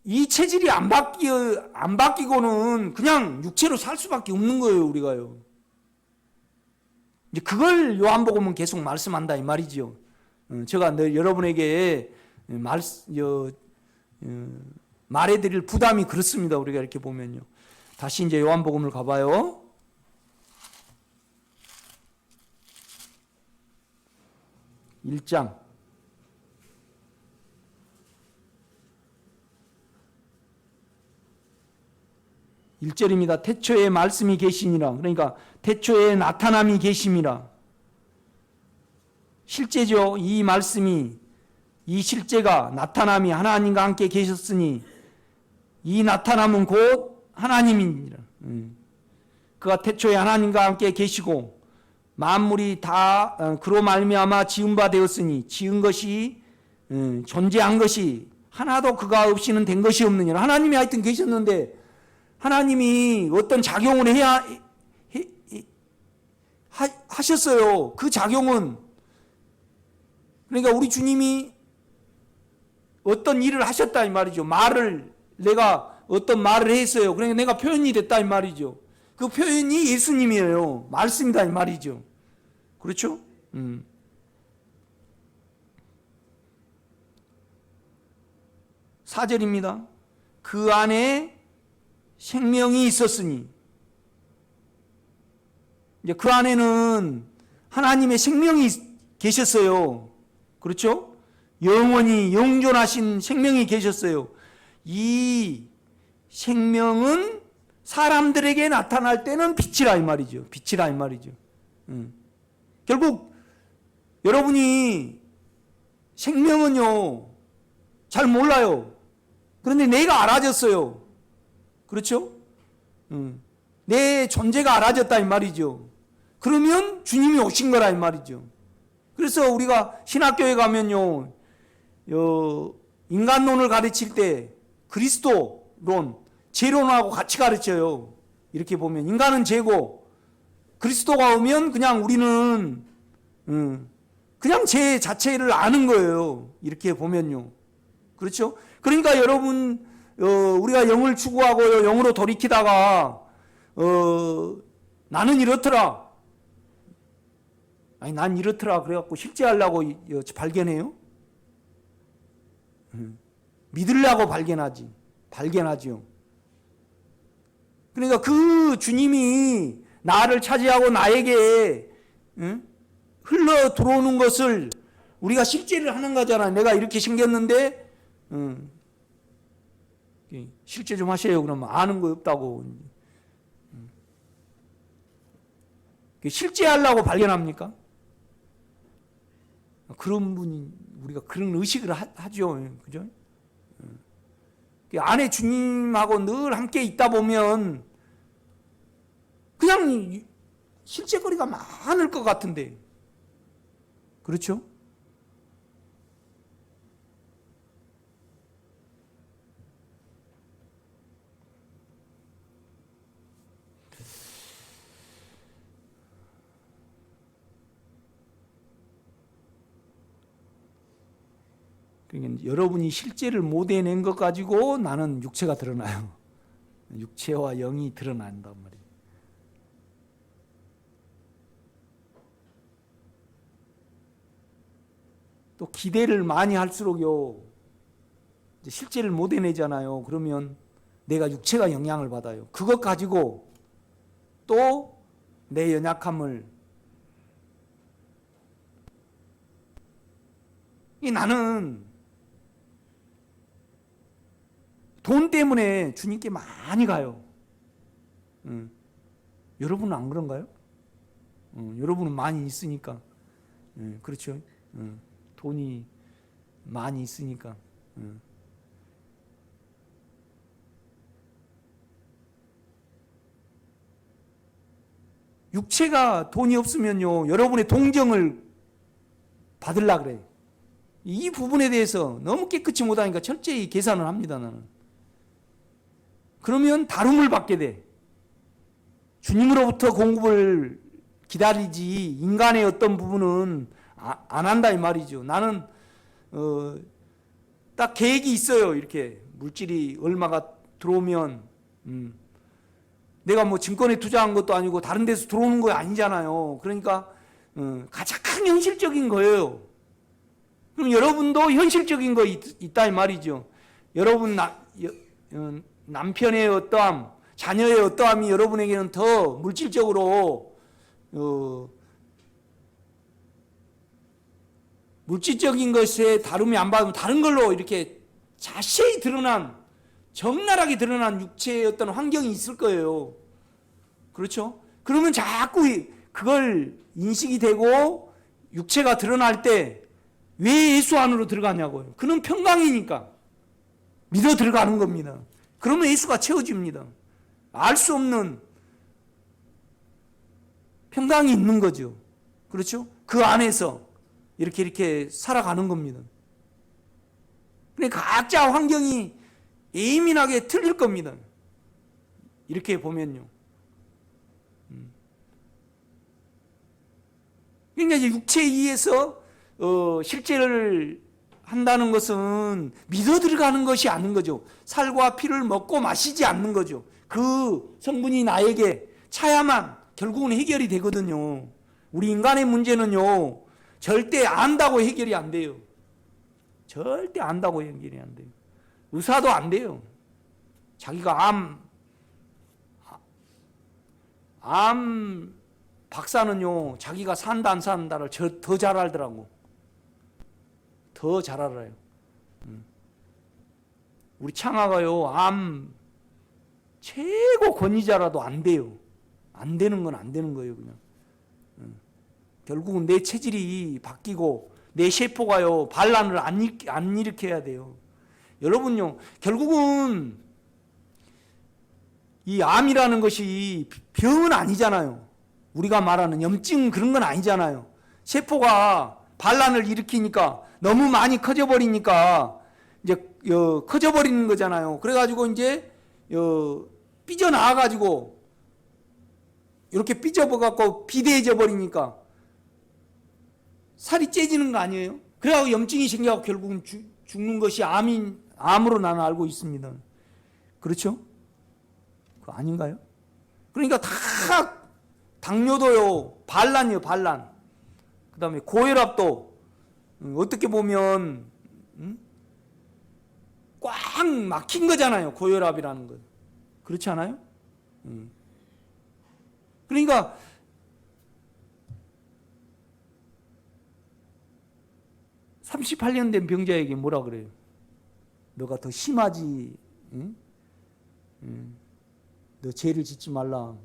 이 체질이 안 바뀌고는 그냥 육체로 살 수밖에 없는 거예요, 우리가요. 이제 그걸 요한복음은 계속 말씀한다 이 말이죠. 제가 늘 여러분에게 말해드릴 부담이 그렇습니다. 우리가 이렇게 보면요. 다시 이제 요한복음을 가봐요. 1장 1절입니다. 태초에 말씀이 계시니라. 그러니까 태초에 나타남이 계심이라. 실제죠. 이 말씀이, 이 실제가, 나타남이 하나님과 함께 계셨으니 이 나타남은 곧 하나님이니라. 그가 태초에 하나님과 함께 계시고 만물이 다 그로 말미암아 지은 바 되었으니 지은 것이 존재한 것이 하나도 그가 없이는 된 것이 없느니라. 하나님이 하여튼 계셨는데 하나님이 어떤 작용을 해야 하셨어요. 그 작용은, 그러니까 우리 주님이 어떤 일을 하셨다 이 말이죠. 내가 어떤 말을 했어요. 그러니까 내가 표현이 됐다 이 말이죠. 그 표현이 예수님이에요. 말씀이다 이 말이죠. 그렇죠? 4절입니다. 그 안에 생명이 있었으니, 이제 그 안에는 하나님의 생명이 계셨어요. 그렇죠? 영원히 영존하신 생명이 계셨어요. 이 생명은 사람들에게 나타날 때는 빛이라 이 말이죠. 빛이라 이 말이죠. 결국 여러분이 생명은요, 잘 몰라요. 그런데 내가 알아졌어요. 그렇죠? 내 존재가 알아졌다 이 말이죠. 그러면 주님이 오신 거라 이 말이죠. 그래서 우리가 신학교에 가면요, 인간론을 가르칠 때 그리스도론, 죄론하고 같이 가르쳐요. 이렇게 보면 인간은 죄고 그리스도가 오면 그냥 우리는 그냥 죄 자체를 아는 거예요. 이렇게 보면요. 그렇죠? 그러니까 여러분, 우리가 영을 추구하고 영으로 돌이키다가 나는 이렇더라. 난 이렇더라. 그래갖고 실제하려고 발견해요. 믿으려고 발견하지요. 그러니까 그 주님이 나를 차지하고 나에게 흘러 들어오는 것을 우리가 실제를 하는 거잖아. 내가 이렇게 생겼는데 실제 좀 하세요. 그러면 아는 거 없다고. 실제 하려고 발견합니까? 그런 분이 우리가 그런 의식을 하죠. 그죠? 안에 주님하고 늘 함께 있다 보면 그냥 실제거리가 많을 것 같은데. 그렇죠? 그러니까 여러분이 실제를 못 해낸 것 가지고 나는 육체가 드러나요. 육체와 영이 드러난단 말이에요. 또 기대를 많이 할수록요, 이제 실제를 못 해내잖아요. 그러면 내가 육체가 영향을 받아요. 그것 가지고 또 내 연약함을 나는 돈 때문에 주님께 많이 가요. 여러분은 안 그런가요? 여러분은 많이 있으니까. 그렇죠. 돈이 많이 있으니까. 육체가 돈이 없으면요, 여러분의 동정을 받으려고 그래요. 이 부분에 대해서 너무 깨끗이 못하니까 철저히 계산을 합니다, 나는. 그러면 다름을 받게 돼. 주님으로부터 공급을 기다리지 인간의 어떤 부분은 안 한다 이 말이죠. 나는 딱 계획이 있어요. 이렇게 물질이 얼마가 들어오면 내가 뭐 증권에 투자한 것도 아니고 다른 데서 들어오는 거 아니잖아요. 그러니까 가장 현실적인 거예요. 그럼 여러분도 현실적인 거 있다 이 말이죠. 여러분 남편의 어떠함, 자녀의 어떠함이 여러분에게는 더 물질적으로 물질적인 것에 다름이 안 받으면 다른 걸로 이렇게 자세히 드러난, 적나라하게 드러난 육체의 어떤 환경이 있을 거예요. 그렇죠? 그러면 자꾸 그걸 인식이 되고 육체가 드러날 때 왜 예수 안으로 들어가냐고요. 그는 평강이니까 믿어 들어가는 겁니다. 그러면 예수가 채워집니다. 알 수 없는 평강이 있는 거죠. 그렇죠? 그 안에서 이렇게 살아가는 겁니다. 그러니까 각자 환경이 예민하게 틀릴 겁니다. 이렇게 보면요. 그러니까 이제 육체에 의해서 실제를 한다는 것은 믿어 들어가는 것이 아닌 거죠. 살과 피를 먹고 마시지 않는 거죠. 그 성분이 나에게 차야만 결국은 해결이 되거든요. 우리 인간의 문제는요, 절대 안다고 해결이 안 돼요. 절대 안다고 해결이 안 돼요. 의사도 안 돼요. 자기가 암 박사는요, 자기가 산다 안 산다를 더 잘 알더라고. 더 잘 알아요. 우리 창아가요, 암 최고 권위자라도 안 돼요. 안 되는 건 안 되는 거예요, 그냥. 결국은 내 체질이 바뀌고 내 세포가요, 반란을 안 일으켜야 돼요. 여러분요, 결국은 이 암이라는 것이 병은 아니잖아요. 우리가 말하는 염증 그런 건 아니잖아요. 세포가 반란을 일으키니까 너무 많이 커져버리니까 이제 커져버리는 거잖아요. 그래가지고 이제 삐져나와가지고 이렇게 삐져버갖고 비대해져 버리니까 살이 째지는 거 아니에요? 그래가지고 염증이 생겨서 결국은 죽는 것이 암으로 나는 알고 있습니다. 그렇죠? 그거 아닌가요? 그러니까 다 당뇨도요, 반란이요, 반란. 그 다음에 고혈압도 어떻게 보면 꽉 막힌 거잖아요. 고혈압이라는 건. 그렇지 않아요? 그러니까 38년 된 병자에게 뭐라 그래요? 너가 더 심하지, 응? 너 죄를 짓지 말라.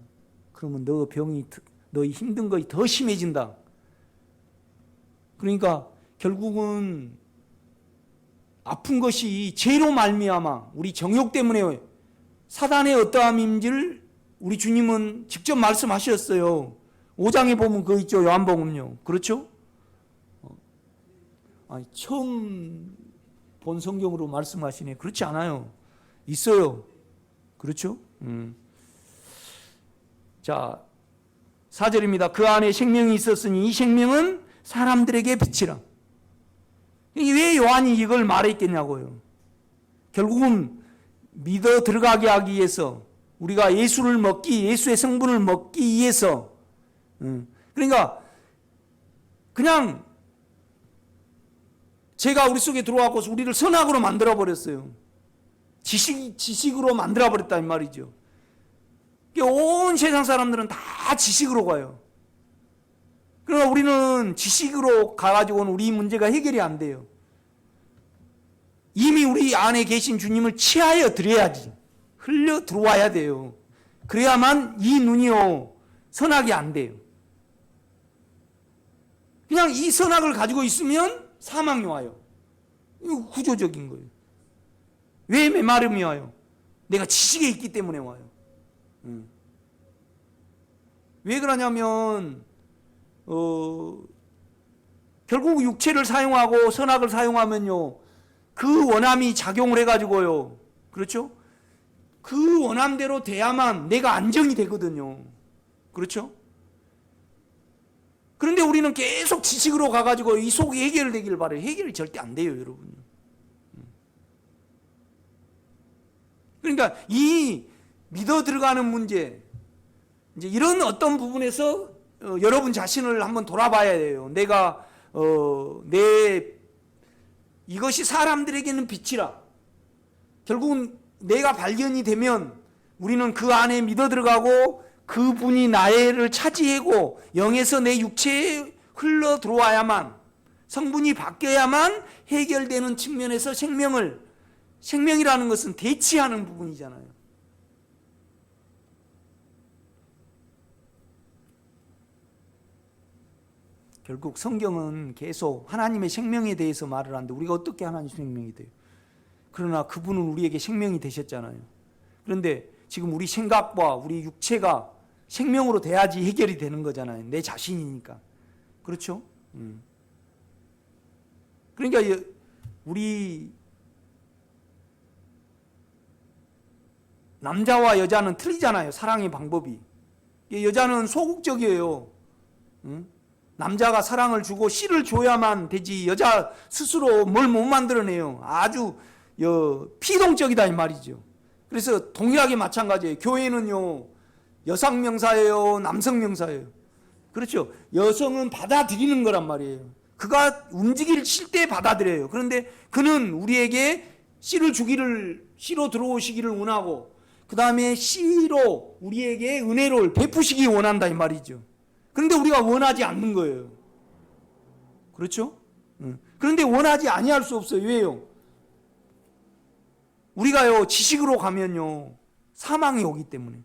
그러면 너 병이, 너 힘든 것이 더 심해진다. 그러니까 결국은 아픈 것이 죄로 말미암아 우리 정욕 때문에 사단의 어떠함인지를 우리 주님은 직접 말씀하셨어요. 5장에 보면 그거 있죠. 요한복음요. 그렇죠? 아니, 처음 본 성경으로 말씀하시네. 그렇지 않아요. 있어요. 그렇죠? 자, 4절입니다. 그 안에 생명이 있었으니 이 생명은 사람들에게 빛이라. 왜 요한이 이걸 말했겠냐고요. 결국은 믿어 들어가게 하기 위해서, 우리가 예수를 먹기, 예수의 성분을 먹기 위해서, 그러니까 그냥 제가 우리 속에 들어와서 우리를 선악으로 만들어 버렸어요. 지식으로 만들어 버렸단 말이죠. 온 세상 사람들은 다 지식으로 가요. 그러나 우리는 지식으로 가가지고는 우리 문제가 해결이 안 돼요. 이미 우리 안에 계신 주님을 취하여 드려야지. 흘려 들어와야 돼요. 그래야만 이 눈이요, 선악이 안 돼요. 그냥 이 선악을 가지고 있으면 사망이 와요. 이거 구조적인 거예요. 왜 메마름이 와요? 내가 지식에 있기 때문에 와요. 왜 그러냐면 결국 육체를 사용하고 선악을 사용하면요, 그 원함이 작용을 해가지고요, 그렇죠? 그 원함대로 돼야만 내가 안정이 되거든요. 그렇죠? 그런데 우리는 계속 지식으로 가가지고 이 속이 해결되기를 바래요. 해결이 절대 안 돼요, 여러분. 그러니까 이 믿어 들어가는 문제, 이제 이런 어떤 부분에서 여러분 자신을 한번 돌아봐야 돼요. 내가 이것이 사람들에게는 빛이라. 결국은 내가 발견이 되면 우리는 그 안에 믿어 들어가고 그분이 나를 차지하고 영에서 내 육체에 흘러 들어와야만, 성분이 바뀌어야만 해결되는 측면에서 생명이라는 것은 대치하는 부분이잖아요. 결국 성경은 계속 하나님의 생명에 대해서 말을 하는데 우리가 어떻게 하나님의 생명이 돼요? 그러나 그분은 우리에게 생명이 되셨잖아요. 그런데 지금 우리 생각과 우리 육체가 생명으로 돼야지 해결이 되는 거잖아요. 내 자신이니까. 그렇죠? 그러니까 우리 남자와 여자는 틀리잖아요. 사랑의 방법이. 여자는 소극적이에요. 남자가 사랑을 주고 씨를 줘야만 되지 여자 스스로 뭘 못 만들어내요. 아주 피동적이다 이 말이죠. 그래서 동일하게 마찬가지예요. 교회는요, 여성 명사예요, 남성 명사예요. 그렇죠. 여성은 받아들이는 거란 말이에요. 그가 움직일 때 받아들여요. 그런데 그는 우리에게 씨로 들어오시기를 원하고, 그 다음에 씨로 우리에게 은혜를 베푸시기 원한다 이 말이죠. 그런데 우리가 원하지 않는 거예요. 그렇죠? 그런데 원하지 아니할 수 없어요. 왜요? 우리가요, 지식으로 가면요, 사망이 오기 때문에.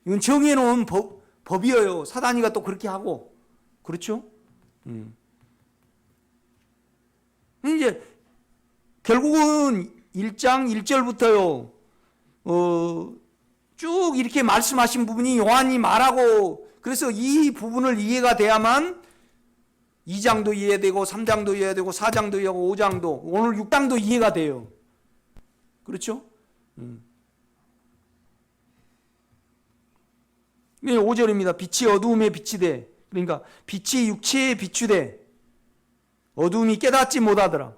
이건 정해놓은 법이에요. 사단이가 또 그렇게 하고. 그렇죠? 이제 결국은 1장 1절부터요, 쭉 이렇게 말씀하신 부분이 요한이 말하고, 그래서 이 부분을 이해가 돼야만 2장도 이해되고 3장도 이해되고 4장도 이해하고 5장도, 오늘 6장도 이해가 돼요. 그렇죠? 5절입니다. 빛이 어두움에 빛이 돼. 그러니까 빛이 육체에 비추되 어두움이 깨닫지 못하더라.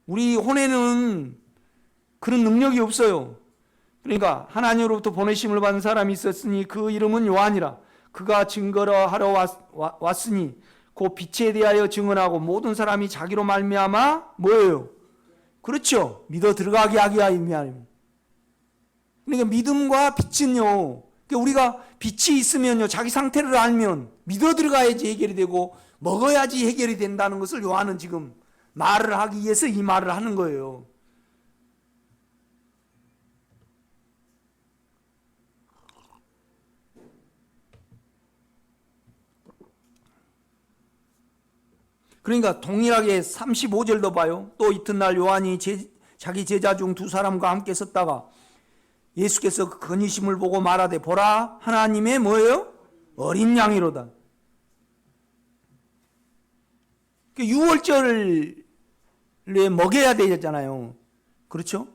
우리 혼에는 그런 능력이 없어요. 그러니까 하나님으로부터 보내심을 받은 사람이 있었으니 그 이름은 요한이라. 그가 증거를 하러 왔으니 그 빛에 대하여 증언하고 모든 사람이 자기로 말미암아 뭐예요? 그렇죠. 믿어 들어가게 하기 위함. 그러니까 믿음과 빛은요, 그러니까 우리가 빛이 있으면요, 자기 상태를 알면 믿어 들어가야지 해결이 되고 먹어야지 해결이 된다는 것을 요한은 지금 말을 하기 위해서 이 말을 하는 거예요. 그러니까 동일하게 35절도 봐요. 또 이튿날 요한이 자기 제자 중 두 사람과 함께 섰다가 예수께서 그 건의심을 보고 말하되 보라 하나님의 뭐예요? 어린 양이로다. 유월절에 먹여야 되잖아요. 그렇죠?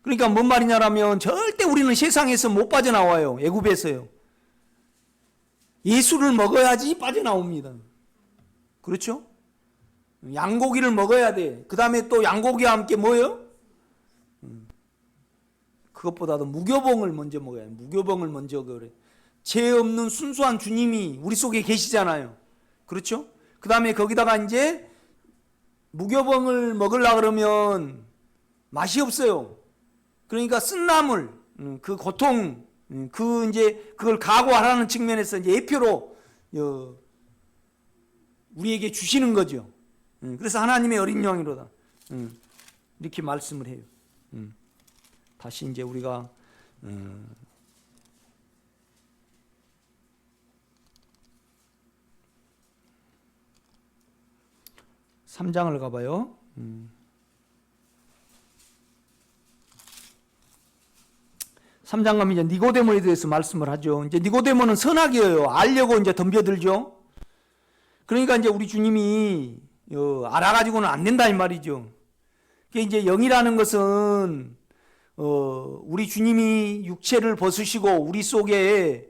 그러니까 뭔 말이냐라면 절대 우리는 세상에서 못 빠져나와요. 애굽에서요. 예수를 먹어야지 빠져나옵니다. 그렇죠? 양고기를 먹어야 돼. 그 다음에 또 양고기와 함께 뭐예요? 그것보다도 무교봉을 먼저 먹어야 돼. 무교봉을 먼저 그래. 죄 없는 순수한 주님이 우리 속에 계시잖아요. 그렇죠? 그 다음에 거기다가 이제 무교봉을 먹으려고 그러면 맛이 없어요. 그러니까 쓴나물, 그 고통, 그걸 각오하라는 측면에서 이제 예표로 우리에게 주시는 거죠. 그래서 하나님의 어린 양이로다. 이렇게 말씀을 해요. 다시 이제 우리가 3장을 가봐요. 3장 가면 이제 니고데모에 대해서 말씀을 하죠. 이제 니고데모는 선악이에요. 알려고 이제 덤벼들죠. 그러니까 이제 우리 주님이 알아가지고는 안 된다 이 말이죠. 이제 영이라는 것은 우리 주님이 육체를 벗으시고 우리 속에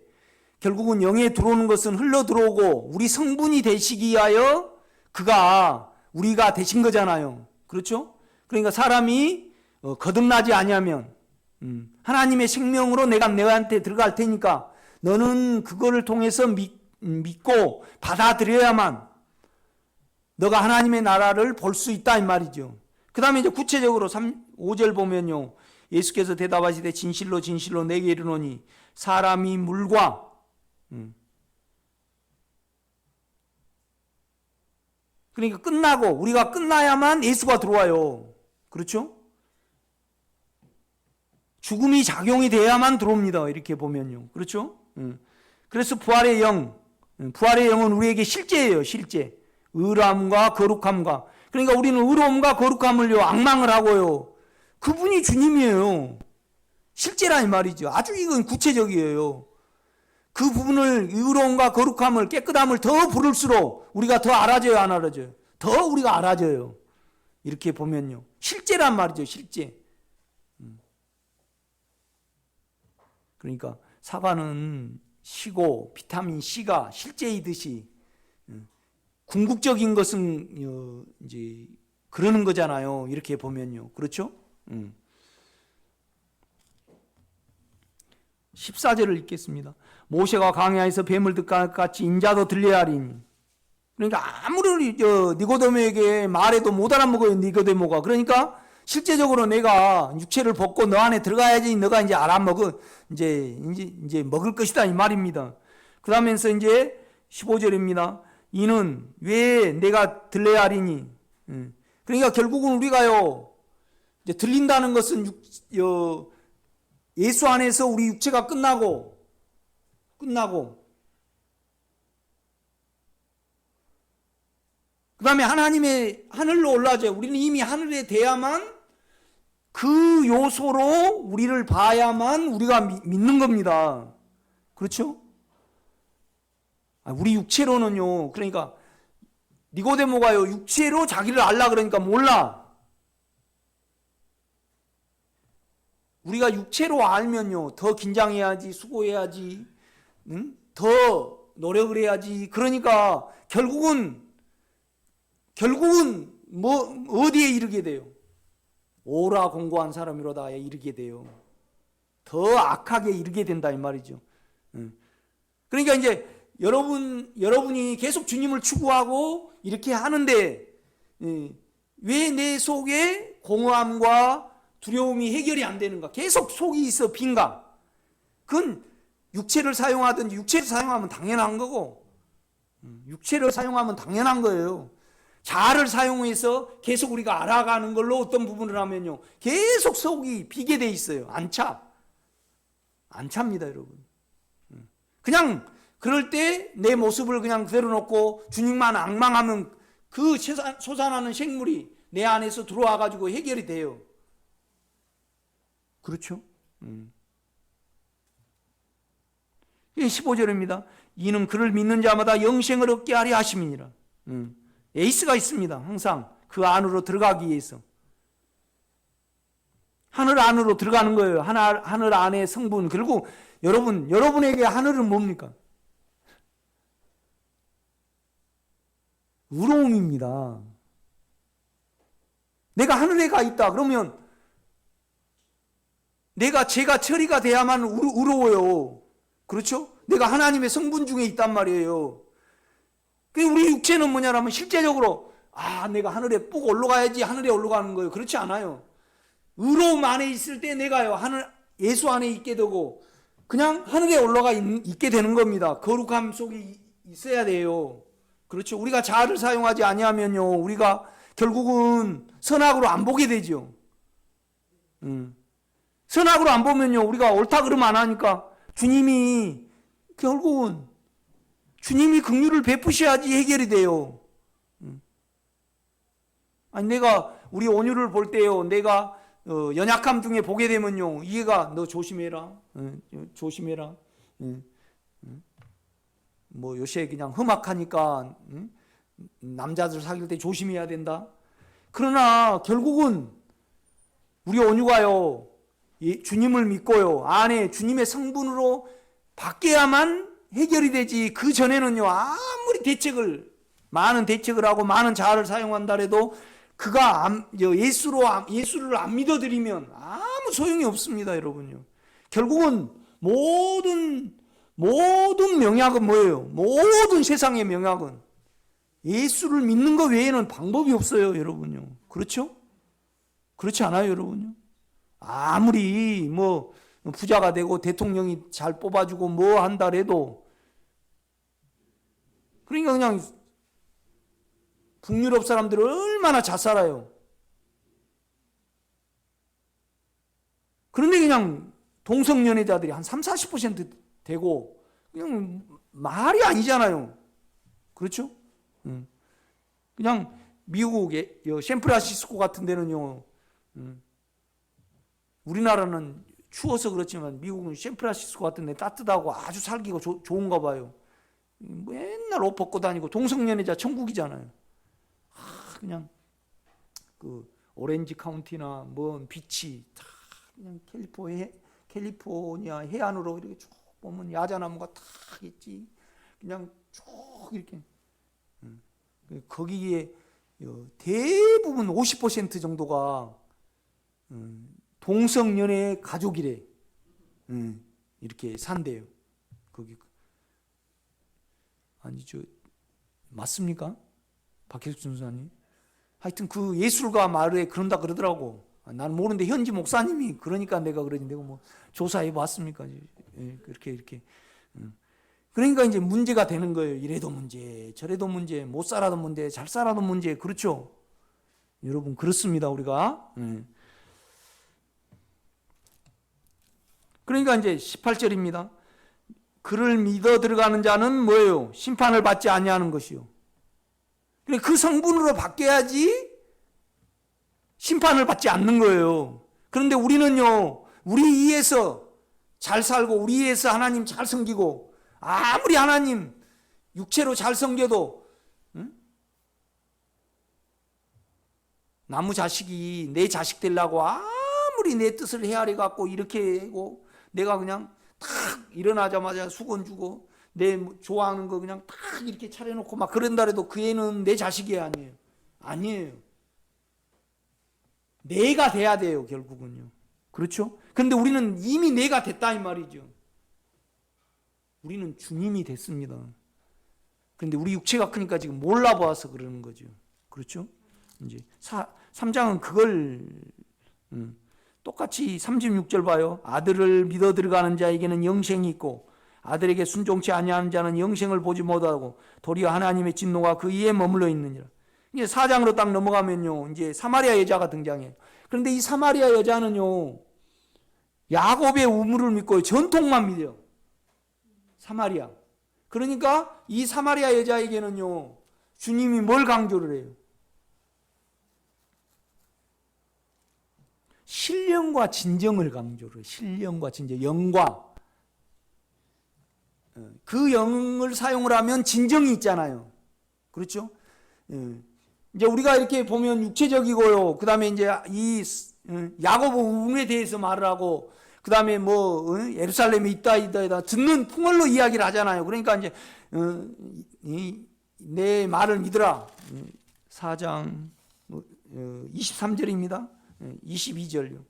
결국은 영에 들어오는 것은 흘러 들어오고 우리 성분이 되시기 위하여 우리가 되신 거잖아요. 그렇죠? 그러니까 사람이 거듭나지 아니하면 하나님의 생명으로 내가 너한테 들어갈 테니까 너는 그거를 통해서 믿고 받아들여야만 너가 하나님의 나라를 볼 수 있다 이 말이죠. 그 다음에 이제 구체적으로 5절 보면요, 예수께서 대답하시되 진실로 진실로 내게 이르노니 사람이 물과 그러니까 끝나고 우리가 끝나야만 예수가 들어와요. 그렇죠? 죽음이 작용이 돼야만 들어옵니다. 이렇게 보면요. 그렇죠? 그래서 부활의 영은 우리에게 실제예요. 실제. 의람과 거룩함과. 그러니까 우리는 의로움과 거룩함을요 앙망을 하고요. 그분이 주님이에요. 실제라 이 말이죠. 아주 이건 구체적이에요. 그 부분을 의로움과 거룩함을 깨끗함을 더 부를수록 우리가 더 알아져요, 안 알아져요? 더 우리가 알아져요. 이렇게 보면요. 실제란 말이죠. 실제. 그러니까 사과는 시고 비타민 C가 실제이듯이 궁극적인 것은 이제 그러는 거잖아요. 이렇게 보면요. 그렇죠? 14절을 읽겠습니다. 모세가 광야에서 뱀을 듣과 같이 인자도 들려야 하리니. 그러니까 아무리 니고데모에게 말해도 못 알아먹어요. 니고데모가. 그러니까 실제적으로 내가 육체를 벗고 너 안에 들어가야지 너가 이제 알아먹어 이제 먹을 것이다 이 말입니다. 그러면서 이제 15절입니다. 이는 왜 내가 들려야 하리니. 그러니까 결국은 우리가요 이제 들린다는 것은 예수 안에서 우리 육체가 끝나고 그 다음에 하나님의 하늘로 올라가죠. 우리는 이미 하늘에 대야만 그 요소로 우리를 봐야만 우리가 믿는 겁니다. 그렇죠? 우리 육체로는요. 그러니까 니고데모가요 육체로 자기를 알라 그러니까 몰라. 우리가 육체로 알면요 더 긴장해야지, 수고해야지, 더 노력을 해야지. 그러니까 결국은 뭐 어디에 이르게 돼요? 오라 공고한 사람이로다에 이르게 돼요. 더 악하게 이르게 된다 이 말이죠. 그러니까 이제 여러분이 계속 주님을 추구하고 이렇게 하는데 왜 내 속에 공허함과 두려움이 해결이 안 되는가? 계속 속이 있어 빈가? 그건 육체를 사용하든지 육체를 사용하면 당연한 거고, 육체를 사용하면 당연한 거예요. 자아를 사용해서 계속 우리가 알아가는 걸로 어떤 부분을 하면요, 계속 속이 비게 돼 있어요. 안 찹니다, 여러분. 그냥 그럴 때 내 모습을 그냥 그대로 놓고 주님만 앙망하면 그 솟아나는 생물이 내 안에서 들어와 가지고 해결이 돼요. 그렇죠? 15절입니다. 이는 그를 믿는 자마다 영생을 얻게 하려 하심이니라. 에이스가 있습니다. 항상 그 안으로 들어가기 위해서. 하늘 안으로 들어가는 거예요. 하늘 안의 성분. 그리고 여러분에게 하늘은 뭡니까? 의로움입니다. 내가 하늘에 가 있다 그러면 제가 처리가 돼야만 의로워요. 그렇죠? 내가 하나님의 성분 중에 있단 말이에요. 우리 육체는 뭐냐면 실제적으로 내가 하늘에 꼭 올라가야지 하늘에 올라가는 거예요. 그렇지 않아요. 의로움 안에 있을 때 내가요, 예수 안에 있게 되고 그냥 하늘에 올라가 있게 되는 겁니다. 거룩함 속에 있어야 돼요. 그렇죠? 우리가 자아를 사용하지 아니하면요, 우리가 결국은 선악으로 안 보게 되죠. 선악으로 안 보면요, 우리가 옳다 그러면 안 하니까 결국은 주님이 긍휼을 베푸셔야지 해결이 돼요. 내가 우리 온유를 볼 때요, 내가 연약함 중에 보게 되면요, 이해가 너 조심해라, 조심해라. 뭐 요새 그냥 험악하니까 남자들 사귈 때 조심해야 된다. 그러나 결국은 우리 온유가요, 주님을 믿고요, 안에 주님의 성분으로 바뀌어야만 해결이 되지. 그 전에는요, 아무리 많은 대책을 하고 많은 자아를 사용한다 해도 그가 예수를 안 믿어드리면 아무 소용이 없습니다, 여러분요. 결국은 모든 명약은 뭐예요? 모든 세상의 명약은 예수를 믿는 것 외에는 방법이 없어요, 여러분요. 그렇죠? 그렇지 않아요, 여러분요? 아무리 부자가 되고 대통령이 잘 뽑아주고 뭐 한다 해도, 그러니까 그냥 북유럽 사람들은 얼마나 잘 살아요. 그런데 그냥 동성연애자들이 한 30-40% 되고 그냥 말이 아니잖아요. 그렇죠? 그냥 미국의 샌프란시스코 같은 데는요, 우리나라는 추워서 그렇지만 미국은 샌프란시스코 같은 데 따뜻하고 아주 살기가 좋은가 봐요. 맨날 옷 벗고 다니고 동성연애자 천국이잖아요. 그냥 그 오렌지 카운티나 비치 다 그냥 캘리포니아 해안으로 이렇게 쭉 보면 야자나무가 다 있지. 그냥 쭉 이렇게 거기에 대부분 50% 정도가 동성연애 가족이래. 이렇게 산대요. 거기 아니죠, 맞습니까, 박혜숙 전사님? 하여튼 그 예술가 말에 그런다 그러더라고. 나는 모르는데 현지 목사님이 그러니까 내가 그러지, 내가 뭐 조사해 봤습니까? 이렇게. 그러니까 이제 문제가 되는 거예요. 이래도 문제, 저래도 문제, 못 살아도 문제, 잘 살아도 문제. 그렇죠? 여러분, 그렇습니다, 우리가. 그러니까 이제 18절입니다. 그를 믿어 들어가는 자는 뭐예요? 심판을 받지 아니하는 것이요. 그 성분으로 바뀌어야지 심판을 받지 않는 거예요. 그런데 우리는요, 우리 위에서 잘 살고 우리 위에서 하나님 잘 섬기고, 아무리 하나님 육체로 잘 섬겨도 나무 자식이 내 자식 되려고 아무리 내 뜻을 헤아려 갖고 이렇게 하고, 내가 그냥 탁 일어나자마자 수건 주고 내 좋아하는 거 그냥 탁 이렇게 차려놓고 막 그런다 해도 그 애는 내 자식이 아니에요. 아니에요. 내가 돼야 돼요, 결국은요. 그렇죠? 그런데 우리는 이미 내가 됐다 이 말이죠. 우리는 주님이 됐습니다. 그런데 우리 육체가 크니까 지금 몰라봐서 그러는 거죠. 그렇죠? 이제 3장은 그걸 똑같이 36절 봐요. 아들을 믿어 들어가는 자에게는 영생이 있고 아들에게 순종치 아니하는 자는 영생을 보지 못하고 도리어 하나님의 진노가 그 위에 머물러 있느니라. 이제 4장으로 딱 넘어가면요, 이제 사마리아 여자가 등장해요. 그런데 이 사마리아 여자는요, 야곱의 우물을 믿고 전통만 믿어요. 사마리아. 그러니까 이 사마리아 여자에게는요, 주님이 뭘 강조를 해요? 신령과 진정을 강조를 해요. 신령과 진정, 영과. 그 영을 사용을 하면 진정이 있잖아요. 그렇죠? 이제 우리가 이렇게 보면 육체적이고요. 그 다음에 이제 이 야곱 우물에 대해서 말을 하고, 그 다음에 뭐 예루살렘에 있다 듣는 풍월로 이야기를 하잖아요. 그러니까 이제 내 말을 믿으라. 4장 23절입니다. 22절요.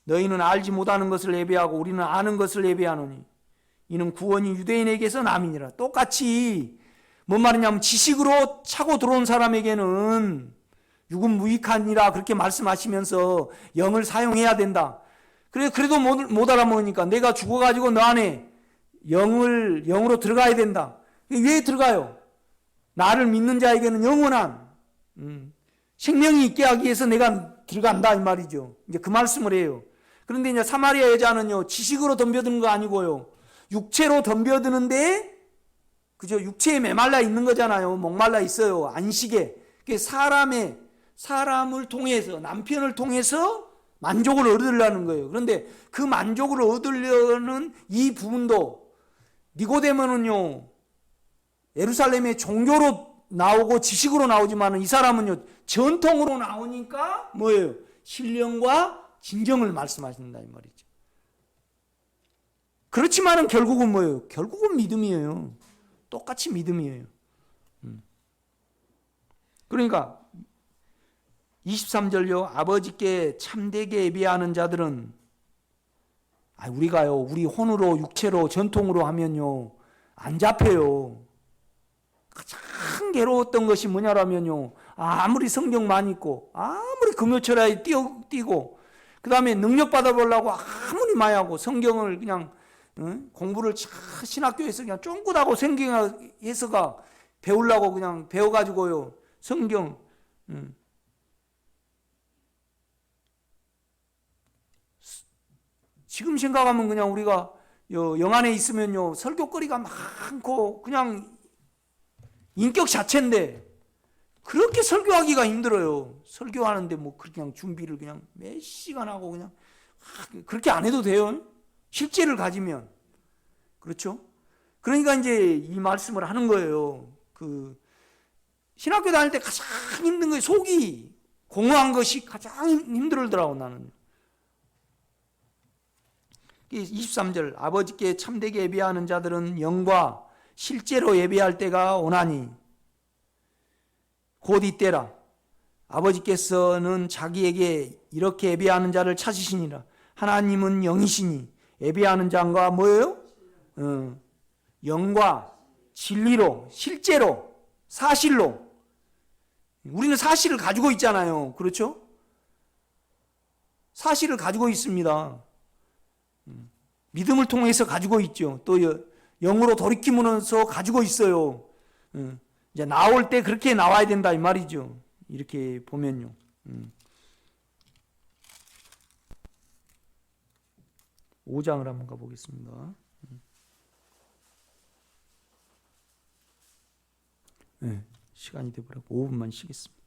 너희는 알지 못하는 것을 예배하고 우리는 아는 것을 예배하노니 이는 구원이 유대인에게서 남이니라. 똑같이 뭔 말이냐면 지식으로 차고 들어온 사람에게는 육은 무익하니라 그렇게 말씀하시면서 영을 사용해야 된다. 그래도 못 알아먹으니까 내가 죽어가지고 너 안에 영으로 들어가야 된다. 왜 들어가요? 나를 믿는 자에게는 영원한 생명이 있게 하기 위해서 내가 들어간다 이 말이죠. 이제 그 말씀을 해요. 그런데 이제 사마리아 여자는요, 지식으로 덤벼드는 거 아니고요, 육체로 덤벼드는데, 그죠? 육체에 메말라 있는 거잖아요. 목말라 있어요. 안식에. 사람을 통해서, 남편을 통해서 만족을 얻으려는 거예요. 그런데 그 만족을 얻으려는 이 부분도 니고데모는요, 예루살렘의 종교로 나오고 지식으로 나오지만 이 사람은요, 전통으로 나오니까 뭐예요? 신령과 진정을 말씀하신다 이 말이죠. 그렇지만은 결국은 뭐예요? 결국은 믿음이에요. 똑같이 믿음이에요. 그러니까 23절요. 아버지께 참되게 예배하는 자들은, 우리가요, 우리 혼으로 육체로 전통으로 하면요 안 잡혀요. 가장 괴로웠던 것이 뭐냐라면요, 아무리 성경 많이 읽고 아무리 금요철에 뛰고 그 다음에 능력 받아보려고 아무리 많이 하고 성경을 그냥 공부를 신학교에서 그냥 쫑긋하고 성경 해서가 배우려고 그냥 배워가지고요, 성경 지금 생각하면 그냥 우리가 영안에 있으면요 설교거리가 많고 그냥 인격 자체인데 그렇게 설교하기가 힘들어요. 설교하는데 뭐 그냥 준비를 그냥 몇 시간 하고 그냥 그렇게 안 해도 돼요. 실제를 가지면. 그렇죠? 그러니까 이제 이 말씀을 하는 거예요. 신학교 다닐 때 가장 힘든 게 속이 공허한 것이 가장 힘들더라고 나는. 23절 아버지께 참되게 예배하는 자들은 영과 실제로 예배할 때가 오나니 곧 이때라. 아버지께서는 자기에게 이렇게 예배하는 자를 찾으시니라. 하나님은 영이시니 예배하는 자가 뭐예요? 영과 진리로, 실제로, 사실로. 우리는 사실을 가지고 있잖아요. 그렇죠? 사실을 가지고 있습니다. 믿음을 통해서 가지고 있죠. 또 영으로 돌이키면서 가지고 있어요. 이제 나올 때 그렇게 나와야 된다 이 말이죠. 이렇게 보면요. 5장을 한번 가보겠습니다. 시간이 되버렸고 5분만 쉬겠습니다.